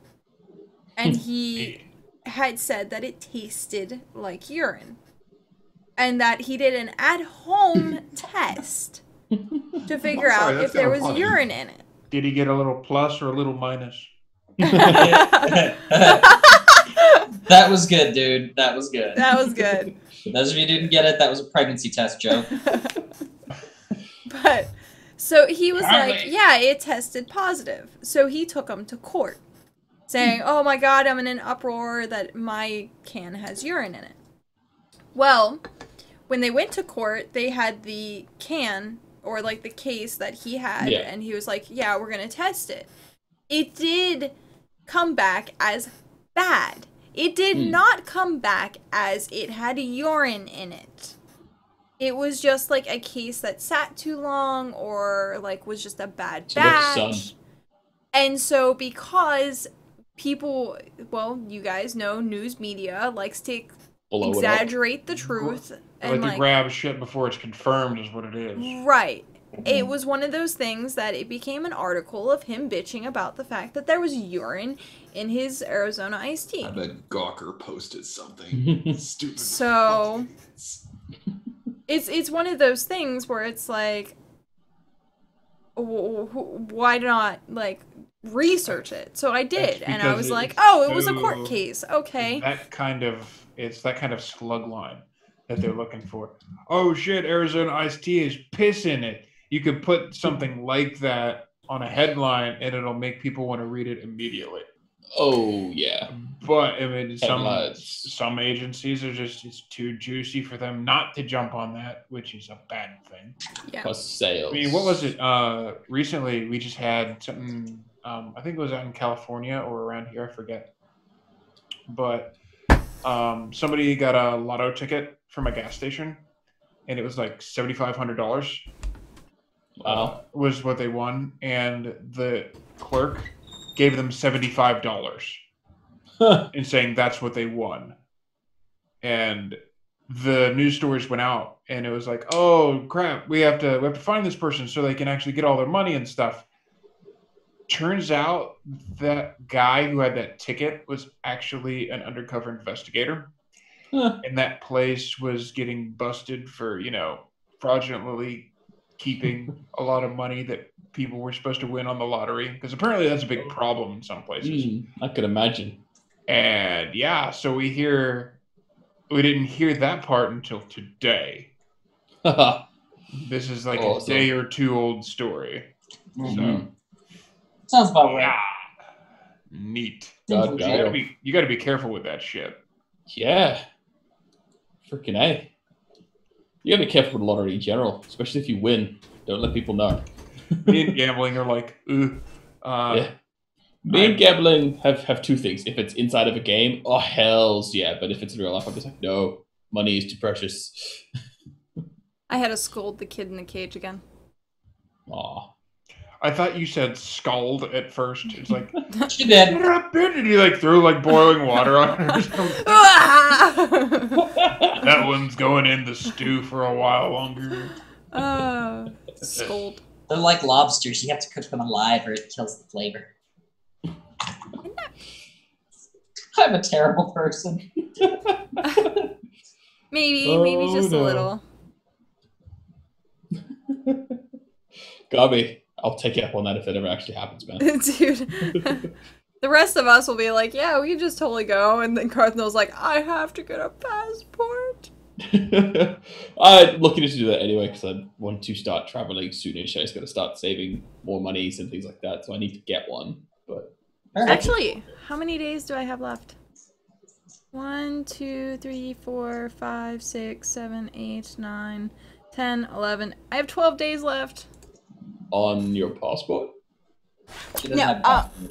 And he had said that it tasted like urine. And that he did an at-home test to figure I'm sorry, out that's if there kinda was funny. urine in it. Did he get a little plus or a little minus? That was good, dude. That was good. That was good. For those of you who didn't get it, that was a pregnancy test joke. But so he was like, Apparently. yeah, it tested positive. So he took him to court, saying, oh my god, I'm in an uproar that my can has urine in it. Well, when they went to court, they had the can, or like the case that he had, Yeah. and he was like, yeah, we're gonna test it. It did come back as bad. It did not come back as it had urine in it. It was just like a case that sat too long, or like was just a bad Too much batch. sun. And so because people, well, you guys know news media likes to Blow it up. exaggerate the truth Like and to like grab shit before it's confirmed is what it is. right. It was one of those things that it became an article of him bitching about the fact that there was urine in his Arizona iced tea. I bet Gawker posted something. Stupid. So fucking- it's one of those things where it's like, why not like research it? So I did, and I because was like, it's oh, it was a court so- case. Okay. It's that kind of slug line that they're looking for. Oh shit, Arizona iced tea is piss in it. You could put something like that on a headline and it'll make people want to read it immediately. Oh yeah. But I mean, Headlines. some agencies are just it's too juicy for them not to jump on that, which is a bad thing. Yeah. Plus sales. I mean, what was it? Recently we just had something. I think it was out in California or around here. I forget. But somebody got a lotto ticket from a gas station, and it was like $7,500. Wow. Was what they won, and the clerk gave them $75 and saying that's what they won. And the news stories went out, and it was like, oh crap, we have to find this person so they can actually get all their money and stuff. Turns out that guy who had that ticket was actually an undercover investigator, Huh. and that place was getting busted for, fraudulently keeping a lot of money that people were supposed to win on the lottery, because apparently that's a big problem in some places. I could imagine. And yeah, so we didn't hear that part until today. This is like Awesome. a day or two old story. Mhm. Sounds about Yeah. right. Neat. God, You God. gotta be careful with that shit. Yeah. Freaking A. You gotta be careful with the lottery in general, especially if you win. Don't let people know. Me and gambling are like, Yeah. Me and gambling have two things. If it's inside of a game, oh hells yeah. But if it's in real life, I'm just like, no, money is too precious. I had to scold the kid in the cage again. Aw. I thought you said scald at first. It's like, She did. get up, bitch. Did you like throw like boiling water on her or something? That one's going in the stew for a while longer. Scold. They're like lobsters. You have to cook them alive or it kills the flavor. I'm a terrible person. Maybe just a no. little. Gabi, I'll take you up on that if it ever actually happens, man. Dude. The rest of us will be like, yeah, we can just totally go. And then Cardinal's like, I have to get a passport. I'm looking to do that anyway because I want to start traveling soonish. I just got to start saving more monies and things like that. So I need to get one. But Actually, how many days do I have left? 1, 2, 3, 4, 5, 6, 7, 8, 9, 10, 11. I have 12 days left. on your passport? She doesn't No, have a passport.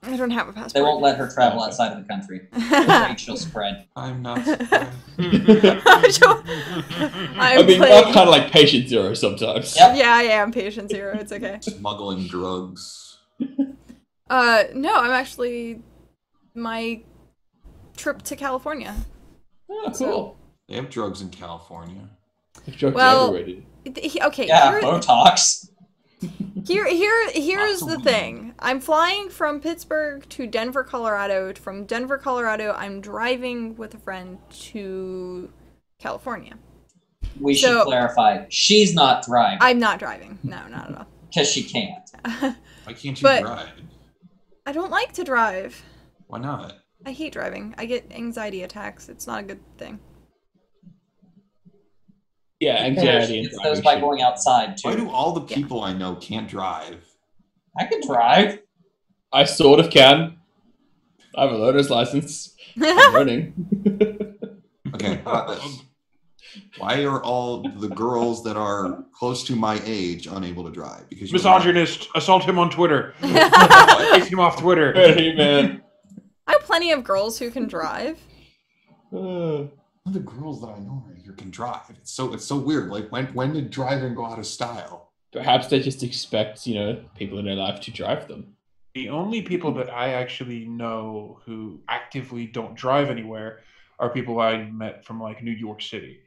I don't have a passport. They won't let her travel outside of the country. Afraid she'll spread. I'm not surprised. I mean, you're kind of like patient zero sometimes. Yep. Yeah, I am patient zero. It's okay. Smuggling drugs. No, I'm actually my trip to California. Oh, cool. They have drugs in California. Drugs Well- everywhere, dude. Okay, Yeah, Botox. here's Lots of the weed. thing. I'm flying from Pittsburgh to Denver, Colorado. From Denver, Colorado, I'm driving with a friend to California. We should So- clarify. She's not driving I'm not driving. No, not at because she can't. all. Why can't you But- drive? I don't like to drive. Why not? I hate driving. I get anxiety attacks. It's not a good thing. Yeah, anxiety and It's those by going outside too. Why do all the people I know can't drive? I can drive. I sort of can. I have a learner's license. I'm learning. Okay, how about this? Why are all the girls that are close to my age unable to drive? Because you're Misogynist. Assault him on Twitter. Take him off Twitter. Hey, man. I have plenty of girls who can drive. All the girls that I know right here can drive. It's so weird. Like when did driving go out of style? Perhaps they just expect, people in their life to drive them. The only people that I actually know who actively don't drive anywhere are people I met from like New York City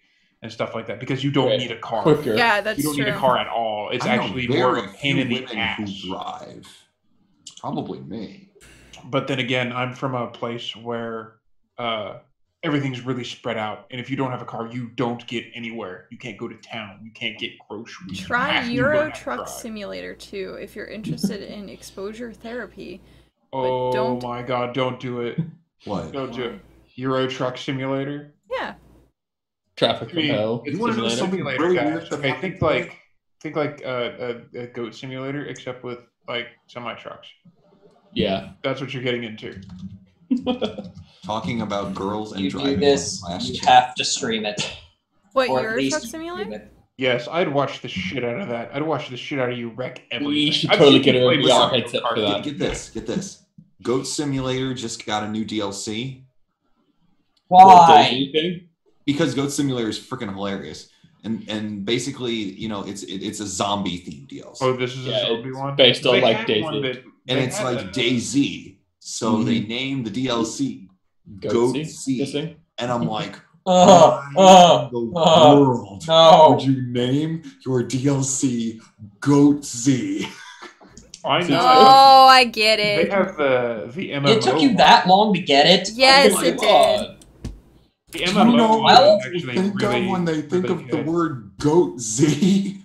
and stuff like that, because you don't Right. need a car. Quicker. Yeah, that's You don't true. need a car at all. It's I know actually more of a very pain few in the women ass. who drive. Probably me. But then again, I'm from a place where everything's really spread out, and if you don't have a car, you don't get anywhere. You can't go to town. You can't get groceries. You Try have to Euro learn how to Truck drive. Simulator 2 if you're interested in exposure therapy. Oh don't- my god! Don't do it! What? Don't do it. Euro Truck Simulator. Yeah. Traffic from hell. It's wanna know a something simulator, really guys. weird that Okay, happened think like a goat simulator, except with like semi trucks. Yeah. That's what you're getting into. Talking about girls and You driving. do this, last you year. have to stream it. What, Or at Euro least Truck you Simulator? stream it. Yes, I'd watch the shit out of that. I'd watch the shit out of you wreck everything. We should I've totally seen get you a play VR Mario headset Kart. for that. Get this. Goat Simulator just got a new DLC Why? because Goat Simulator is freaking hilarious. And basically, it's a zombie themed DLC. Oh, this is Yeah, a zombie it's one? based on, They like, had DayZ. one that- And they it's had like a- DayZ. So they named the DLC Goat Goatsy, this Z. thing? And I'm like, Oh, why in the world no. would you name your DLC Goat Z? I know. Oh, I get They it. have the MMO. It took you one. that long to get it? Yes, Oh my it did. God. The Do MMO you know one what is people actually think really, of when they think really of the good. word Goat Z?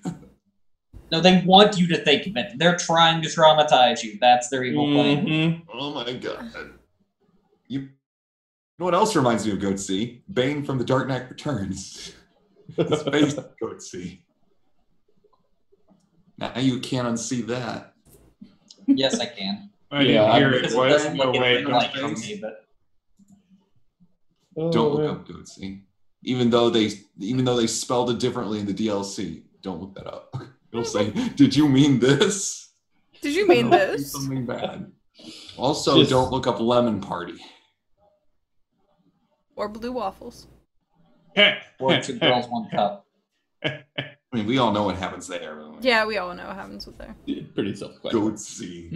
No, they want you to think of it. They're trying to traumatize you. That's their evil plan. Mhm. Oh my god. You know what else reminds me of Goat Z? Bane from The Dark Knight Returns. It's based on Goat Z. Now you can't unsee that. Yes, I can. I Yeah, didn't hear Because it. it What? doesn't No look way. anything Don't like tell it to me. me, but Oh, Don't look man. up Goat Z. Even though they spelled it differently in the DLC, don't look that up. It'll say, "Did you mean this?" Did you mean It'll be this? Something bad. Also, Just- don't look up Lemon Party. Or blue waffles. or two girls, one cup. I mean, we all know what happens there. Yeah, we all know what happens with there. Yeah, pretty self-explanatory. Goat Z.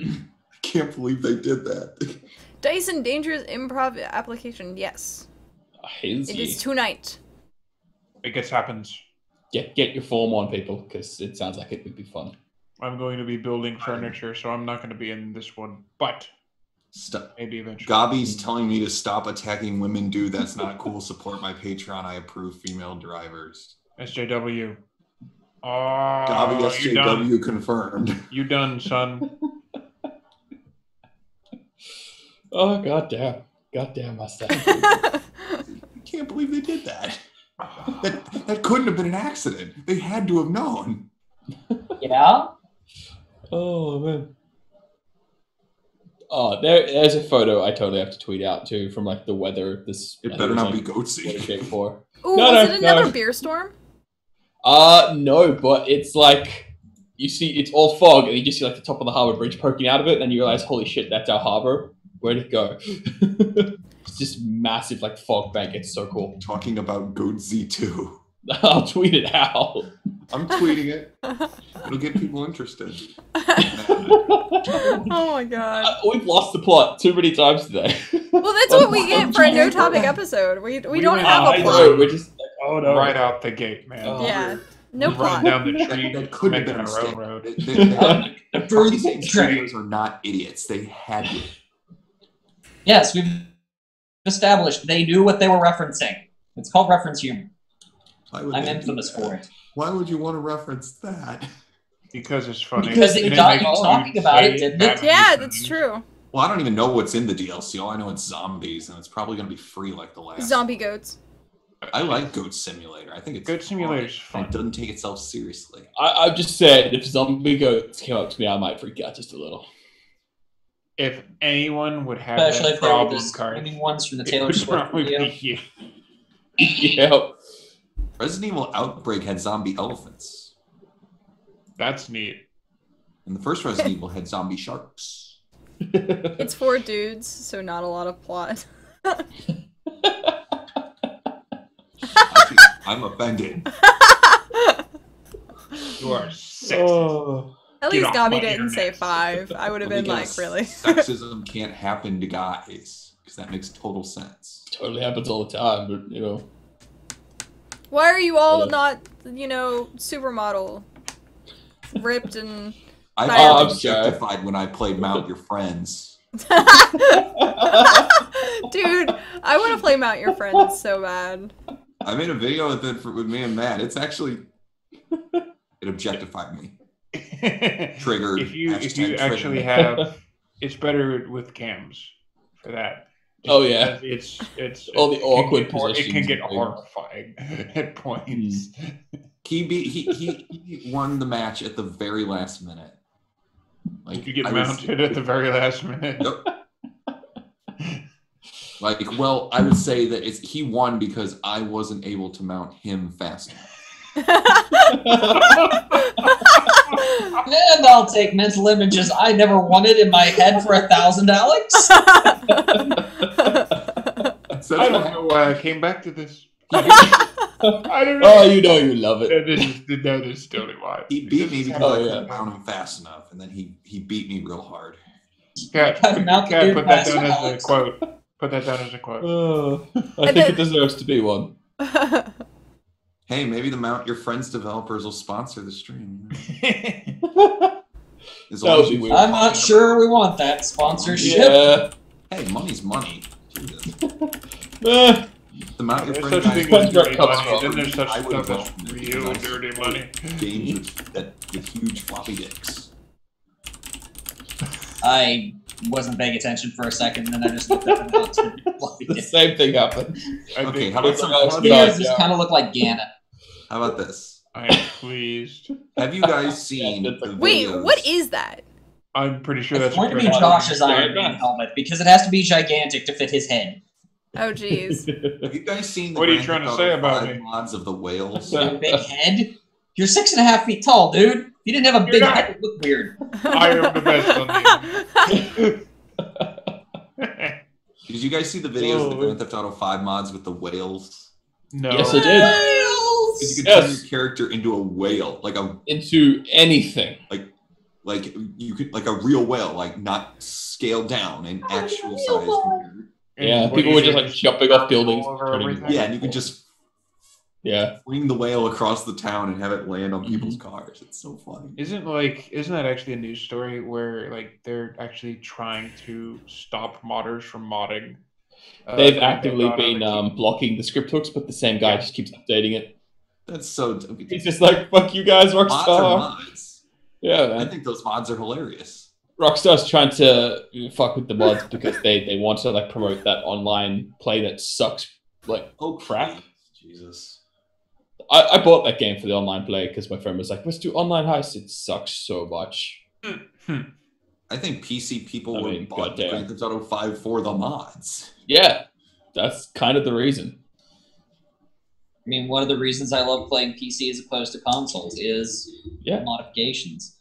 I can't believe they did that. Dyson Dangerous Improv application. Yes. It is tonight. It gets happens. Get your form on, people, because it sounds like it would be fun. I'm going to be building furniture, so I'm not going to be in this one. But Stop. maybe eventually. Gabi's telling me to stop attacking women. Dude, that's not cool. Support my Patreon. I approve female drivers. SJW. Oh, Gabi you done. SJW confirmed. You done, son. Oh, goddamn. Goddamn, my son. I can't believe they did that. That couldn't have been an accident. They had to have known. Yeah? Oh, man. Oh, there's a photo I totally have to tweet out, too, from, like, the weather. It better not be Goat What Z. it came for. Ooh, No, was no, it another no. beer storm? No, but it's like, you see, it's all fog, and you just see, like, the top of the harbor bridge poking out of it, and then you realize, holy shit, that's our harbor. Where'd it go? It's just massive, like, fog bank. It's so cool. Talking about Goat Z2. I'll tweet it out. I'm tweeting it. It'll get people interested. Oh my god. We've lost the plot too many times today. Well, that's what we get for a no topic episode. We don't went have out. a I plot. know, we're just like, oh no. Right out the gate, man. Oh. Yeah. No Run plot. down the tree. That could have making been a our own mistake. road. These studios are not idiots. They had to. Yes, we've established they knew what they were referencing. It's called reference humor. Why would I'm they do infamous that? for it. Why would you want to reference that? Because it's funny. Because And it it got makes you you talking about it, say didn't bad it? Yeah, things. that's true. Well, I don't even know what's in the DLC. All I know it's zombies, and it's probably going to be free like the last. Zombie goats. I like Goat Simulator. I think it's Goat Simulator's fun. fun. It doesn't take itself seriously. I've just said if zombie goats came up to me, I might freak out just a little. If anyone would have Especially that if they were problem the card, screaming ones from the it Taylor would Swift probably video. be you. Yeah. Resident Evil Outbreak had zombie elephants, That's neat. and the first Resident Evil had zombie sharks. It's 4 dudes, so not a lot of plot. Actually, I'm offended. You are sexist. Oh. At Get least off Gabi my didn't say internet. 5. I would have been like, Because really? Sexism can't happen to guys, because that makes total sense. Totally happens all the time, but you know. Why are you all Yeah. not, supermodel? Ripped and... I've Oh, been I'm sorry. objectified when I played Mount Your Friends. Dude, I want to play Mount Your Friends so bad. I made a video with it with me and Matt. It's actually it objectified me. Triggered. If you Hashtag actually triggered. have, it's better with cams for that. Oh, yeah. It's All the it can awkward get it can positions get and things. horrifying at points. He won the match at the very last minute. Like You get I was- mounted at the very last minute. Yep. Like, well, I would say that he won because I wasn't able to mount him fast enough. And I'll take mental images I never wanted in my head for $1,000, Alex. So I don't know why I came back to this. I don't know. Oh, you know you love it. That is totally why. He beat me because Oh, I yeah. couldn't mount him fast enough, and then he beat me real hard. Cat, Cut him out the dude put that fast, down as a Alex. quote. Put that down as a quote. I think it deserves to be one. Hey, maybe the Mount Your Friends developers will sponsor the stream. As That long would as be you- weird. I'm not sure we want that sponsorship. Yeah. Hey, money's money. Jesus. Eh, The Mount Your There's Friends such a guys thing as Depends where it dirty comes money, from. then there's such I would stuff as vote real because I dirty support money. games with huge floppy dicks. I wasn't paying attention for a second, and then I just looked at the notes. the same thing happened. I Okay, think how about some It's fun? not- Yours just kind of look like Ganon. How about this? I am pleased. Have you guys seen that's the Wait, videos? what is that? I'm pretty sure It's that's going to be correct. Josh's Iron Man helmet because it has to be gigantic to fit his head. Oh, jeez. Have you guys seen the What are you Grand trying to Theft say Auto about 5 me? mods of the whales? A big head. You're 6.5 feet tall, dude. If you didn't have a big not. head, it would look weird. I am the best on the Did you guys see the videos of the Oh. Grand Theft Auto 5 mods with the whales? No. Yes, I did. Because you can turn Yes. your character into a whale, like Into anything. you could like a real whale, like not scaled down in actual size. compared. Yeah, And what people do were you just do? like jumping off buildings. All over turning everything? into- Yeah, and you could just Yeah. fling the whale across the town and have it land on people's Mm-hmm. cars. It's so funny. Isn't that actually a news story where like they're actually trying to stop modders from modding? They've Grand Theft actively Auto been to keep- blocking the script hooks, but the same guy just keeps updating it. That's so. He's just like, fuck you guys, Mods are Rockstar. mods. Yeah, I man. think those mods are hilarious. Rockstar's trying to fuck with the mods because they want to like promote that online play that sucks. Like, Oh Crap. Jesus. I bought that game for the online play because my friend was like, let's do online heists. It sucks so much. I think PC people I would mean, bought goddamn. Grand Theft Auto 5 for the mods. Yeah, that's kind of the reason. I mean, one of the reasons I love playing PC as opposed to consoles is Yeah. modifications.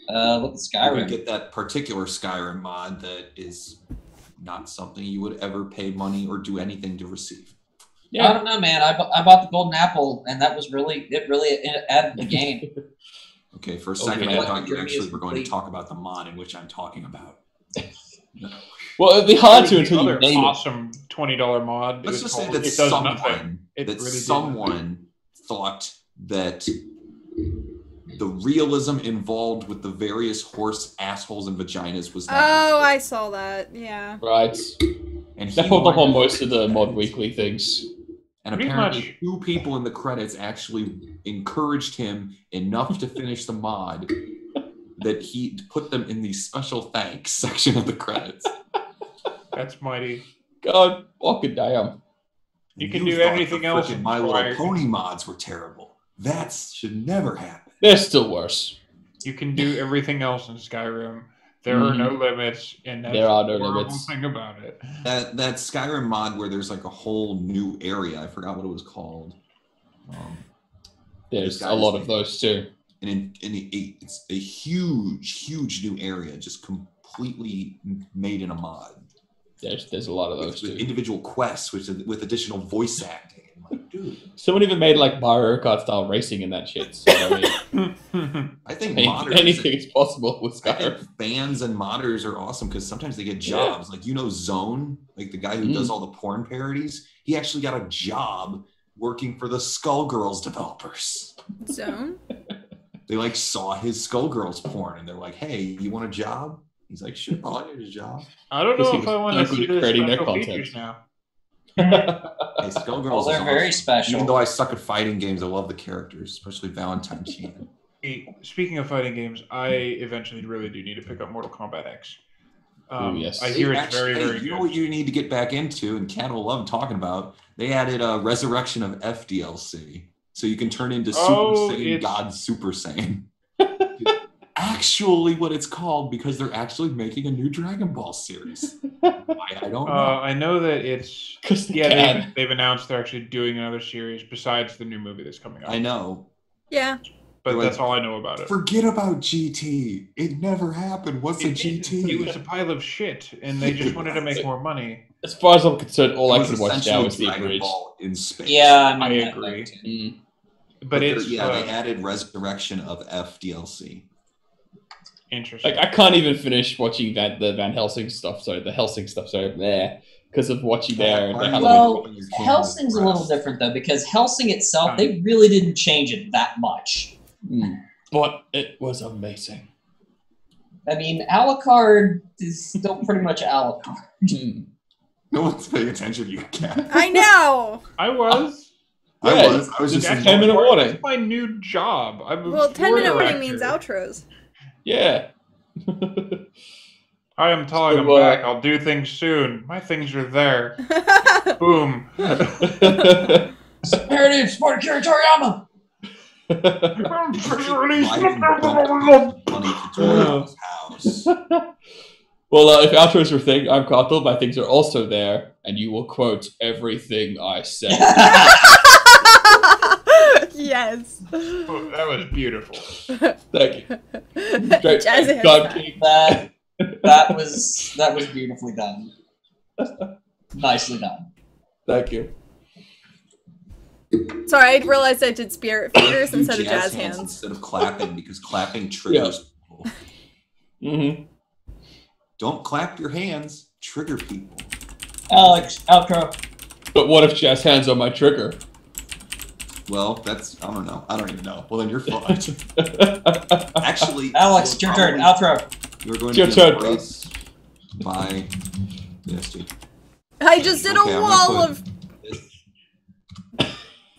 Look at You would Skyrim. get that particular Skyrim mod that is not something you would ever pay money or do anything to receive. I Yeah. don't know, man. I bought the Golden Apple, and that was really added the game. Okay, for a second, Okay. I thought you Journey actually is were going to complete. talk about the mod in which I'm talking about. No. Well, it'd be hard to The until you other name it. awesome $20 mod. Let's is just say called that It Does someone Nothing. It that really did someone thought that the realism involved with the various horse assholes and vaginas was not Oh, good. I saw that. Yeah. Right. and he That popped up on wanted- most of the Mod Weekly things. and Pretty apparently much. 2 people in the credits actually encouraged him enough to finish the mod that he put them in the special thanks section of the credits. That's mighty. God fucking damn. You can You do thought anything the else frickin' in My Little Squire. Pony mods were terrible. That should never happen. They're still worse. You can do everything else in Skyrim. There are no limits, and that's There are no the horrible limits. thing about it. That Skyrim mod where there's like a whole new area. I forgot what it was called. There's This a lot guy's- of those too. It's a huge new area, just completely made in a mod. There's a lot of those With too. individual quests, with additional voice acting. I'm like, dude, Someone even made like Mario Kart style racing in that shit. So, I mean, I think modders, anything is possible with I think Skyrim. fans and modders are awesome because sometimes they get jobs. Like Zone, like the guy who does all the porn parodies, he actually got a job working for the Skullgirls developers. Zone? They like saw his Skullgirls porn and they're like, "Hey, you want a job?" He's like, "Sure, I'll get a job." I don't Because know he if I was want so to see good at the creating their special content. features now. Hey, Skullgirls Well, they're is very awesome. special. Even though I suck at fighting games, I love the characters, especially Valentine Chan. Hey, speaking of fighting games, I eventually really do need to pick up Mortal Kombat X. Yes. I hear it's Actually, very, very you know good. what you need to get back into, and Cat will love talking about. They added a Resurrection of F DLC, so you can turn into Super Oh, Saiyan it's- God Super Saiyan. Actually, what it's called because they're actually making a new Dragon Ball series. Why, I don't know. I know that it's Because they've announced they're actually doing another series besides the new movie that's coming out. I know. Yeah. But They're that's like, all I know about it. Forget about GT. It never happened. What's a GT? It was a pile of shit, and they just wanted to make more money. As far as I'm concerned, all It I was can watch essentially now is the Dragon abridged. Ball in space. Yeah, I mean, that agree. too. Mm. But it's they added Resurrection of F DLC. interesting. Like I can't even finish watching the Van Helsing stuff. Sorry, the Helsing stuff. Sorry, there because of watching their Halloween. Well, Helsing's a little different though because Helsing itself, they really didn't change it that much. Mm. But it was amazing. I mean, Alucard is still pretty much Alucard. Mm. No one's paying attention to you, Cat. I know! I was. Yeah, I was just It's actually- 10-minute warning. It's my new job. I'm a Well, 10-minute voice warning actor. means outros. Yeah. Hi, I'm Tog. I'm So, back. I'll do things soon. My things are there. Boom. Imperative, Spartakira Toriyama! I'm Money to Toriyama's house. Well, if outros are a thing, I'm Kothel. My things are also there, and you will quote everything I say. Yes. Oh, that was beautiful. Thank you. Straight Jazz hands. God King. That was beautifully done. Nicely done. Thank you. Sorry, I realized I did spirit fingers Do instead of jazz hands. instead of clapping because clapping triggers people. Mm-hmm. Don't clap your hands, trigger people. Alex, outro. But what if jazz hands on my trigger? Well, that's I don't know. I don't even know. Well, then you're fucked. Actually, Alex, your turn. Outro. You're going Your to turn. be embraced by yes, dude. I just did Okay, a I'm wall gonna of.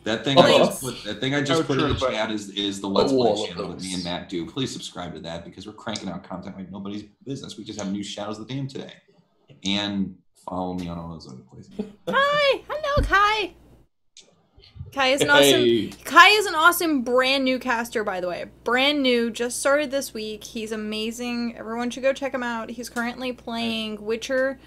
That thing Thanks. I just put in the true, but- chat is the Let's wall Play of channel that those. me and Matt do. Please subscribe to that because we're cranking out content like nobody's business. We just have new Shadows of the Dam today. And follow me on all those other places. Hi, hello, Kai. Kai is an awesome. Hey. Kai is an awesome brand new caster, by the way. Brand new, just started this week. He's amazing. Everyone should go check him out. He's currently playing Witcher,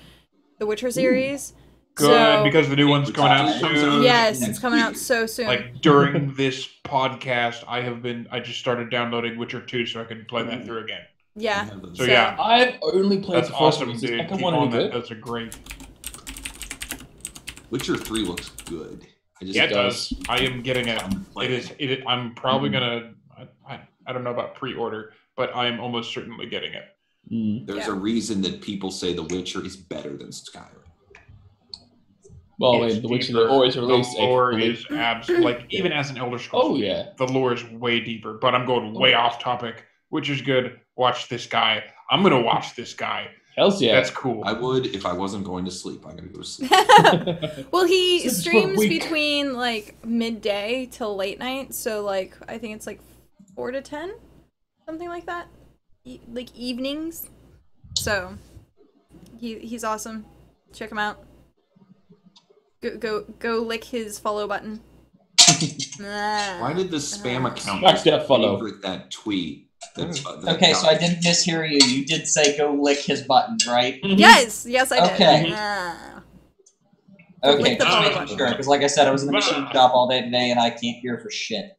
the Witcher series. Good, So- because the new one's coming out soon. Yes, it's coming out so soon. Like during this podcast, I just started downloading Witcher 2 so I can play that through again. yeah. So yeah, I've only played that's the first awesome, one. dude. The second Keep one on any that. good? Those are great. Witcher 3 looks good. I just Yeah, it does. does. I am getting it. I'm It is. I'm probably gonna. I don't know about pre-order, but I am almost certainly getting it. Mm. There's Yeah. a reason that people say The Witcher is better than Skyrim. Well, I It's mean, The Witcher deeper. they always The release lore a is like even as an Elder Scrolls. Oh fan, yeah. the lore is way deeper. But I'm going way off topic, which is good. Watch this guy. I'm gonna watch this guy. Hells yeah. That's cool. I would if I wasn't going to sleep. I gotta go to sleep. Well, he Since we're streams weak. between like midday till late night, so like I think it's like 4 to 10, something like that. like evenings. So he's awesome. Check him out. Go lick his follow button. Why did the spam account Smash that follow. favorite that tweet? That's, Okay, so I didn't mishear you. You did say go lick his buttons, right? Yes, I did. Okay. Okay, Lick the just follow making button. sure, because like I said, I was in the machine shop all day today, and I can't hear for shit.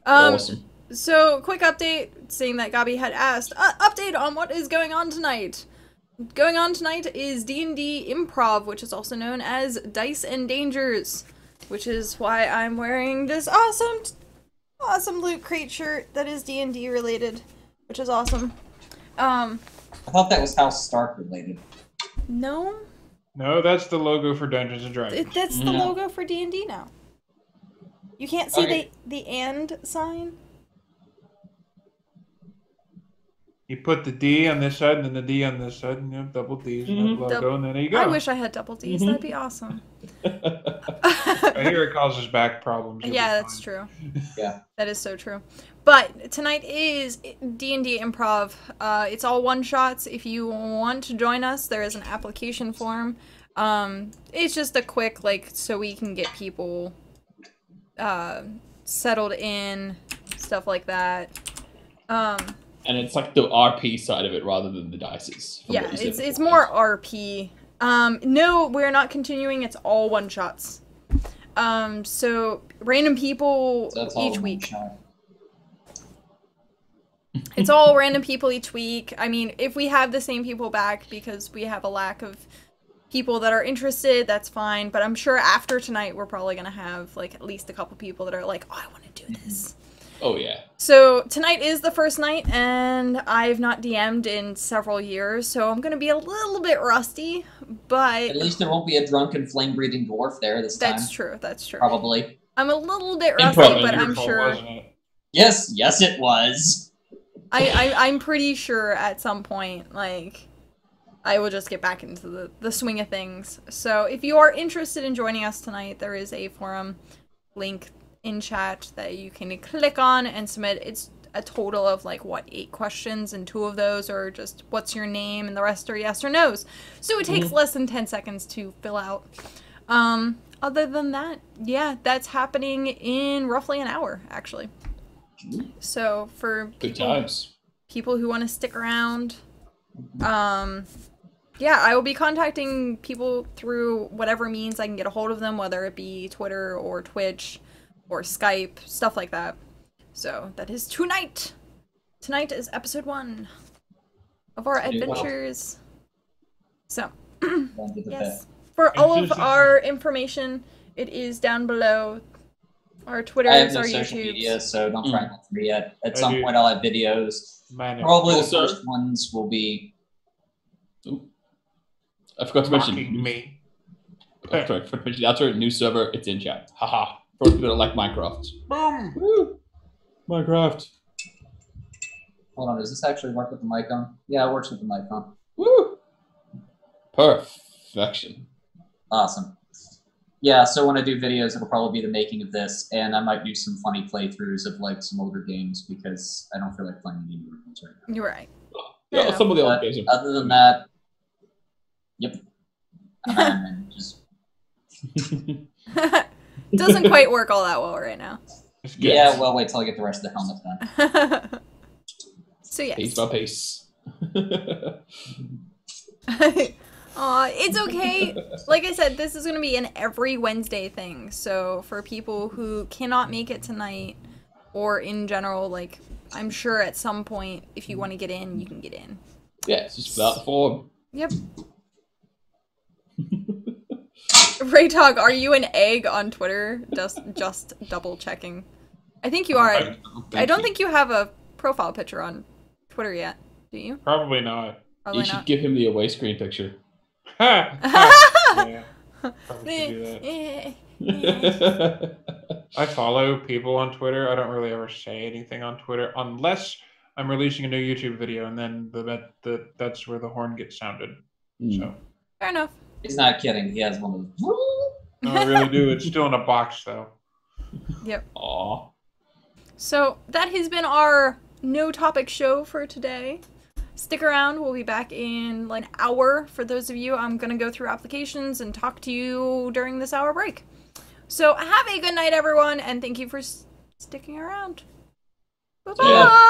Awesome. So, quick update, seeing that Gabi had asked. Update on what is going on tonight. Going on tonight is D&D Improv, which is also known as Dice and Dangers, which is why I'm wearing this awesome Loot Crate shirt that is D&D related, which is awesome. I thought that was House Stark related. No, No, that's the logo for Dungeons and Dragons. that's the logo for D&D now. You can't see Okay. the and sign? You put the D on this side and then the D on this side, and you have double D's and that logo, and then there you go. I wish I had double D's, that'd be awesome. I hear it causes back problems. You'll Yeah, be that's fine. true. Yeah. That is so true. But tonight is D&D Improv. It's all one-shots. If you want to join us, there is an application form. It's just a quick, so we can get people settled in, stuff like that. And it's like the RP side of it rather than the dices. from Yeah, what you said it's before. more RP. No, we're not continuing. It's all one-shots. So random people So that's all each one week. shot. It's all random people each week. I mean, if we have the same people back because we have a lack of people that are interested, that's fine. But I'm sure after tonight, we're probably going to have, at least a couple people that are like, oh, I want to do this. Oh, yeah. So tonight is the first night, and I've not DM'd in several years, so I'm going to be a little bit rusty, but... At least there won't be a drunken flame-breathing dwarf there this time. That's true, that's true. Probably. I'm a little bit Improv, rusty, but your I'm fault, sure... wasn't it? Yes, it was. I'm pretty sure at some point, I will just get back into the swing of things. So if you are interested in joining us tonight, there is a forum link in chat that you can click on and submit. It's a total of 8 questions, and 2 of those are just what's your name and the rest are yes or no's. So it takes less than 10 seconds to fill out. Other than that, yeah, that's happening in roughly an hour, actually. So for Good times. people who want to stick around, yeah, I will be contacting people through whatever means I can get a hold of them, whether it be Twitter or Twitch or Skype, stuff like that. So that is tonight. Tonight is episode 1 of our adventures. So, Don't do the yes. For all of our information, it is down below. Our Twitters, I have no our social YouTubes. media, so don't try and look for me yet. At I some do. point, I'll have videos. Mine are Probably the Also- first ones will be. I forgot to mocking mention. me. Sorry, forgot to mention. That's our new server. It's in chat. Haha. For people that like Minecraft. Boom! Woo! Minecraft. Hold on, does this actually work with the mic on? Yeah, it works with the mic on. Woo! Perfection. Awesome. Yeah, so when I do videos, it'll probably be the making of this, and I might do some funny playthroughs of some older games because I don't feel like playing any newer ones right now. You're right. Yeah, Yeah. some of the old But games are other than that, yep. And just Doesn't quite work all that well right now. It's good. yeah, well, wait till I get the rest of the helmet done. So yes. piece by piece. Aw, it's okay. Like I said, this is going to be an every Wednesday thing. So for people who cannot make it tonight, or in general, I'm sure at some point, if you want to get in, you can get in. Yeah, it's just fill out the form. Yep. Ray Talk, are you an egg on Twitter? Just double checking. I think you are. I don't think you have a profile picture on Twitter yet. Do you? Probably not. Probably You should not. give him the away screen picture. Yeah, probably should do that. I follow people on Twitter. I don't really ever say anything on Twitter unless I'm releasing a new YouTube video, and then that's where the horn gets sounded. So Fair enough. He's not kidding. He has one of those. no, I really do. It's still in a box though. Yep. Aw. So that has been our no topic show for today. Stick around. We'll be back in like an hour. For those of you, I'm going to go through applications and talk to you during this hour break. So have a good night, everyone, and thank you for sticking around. Bye-bye. Yeah.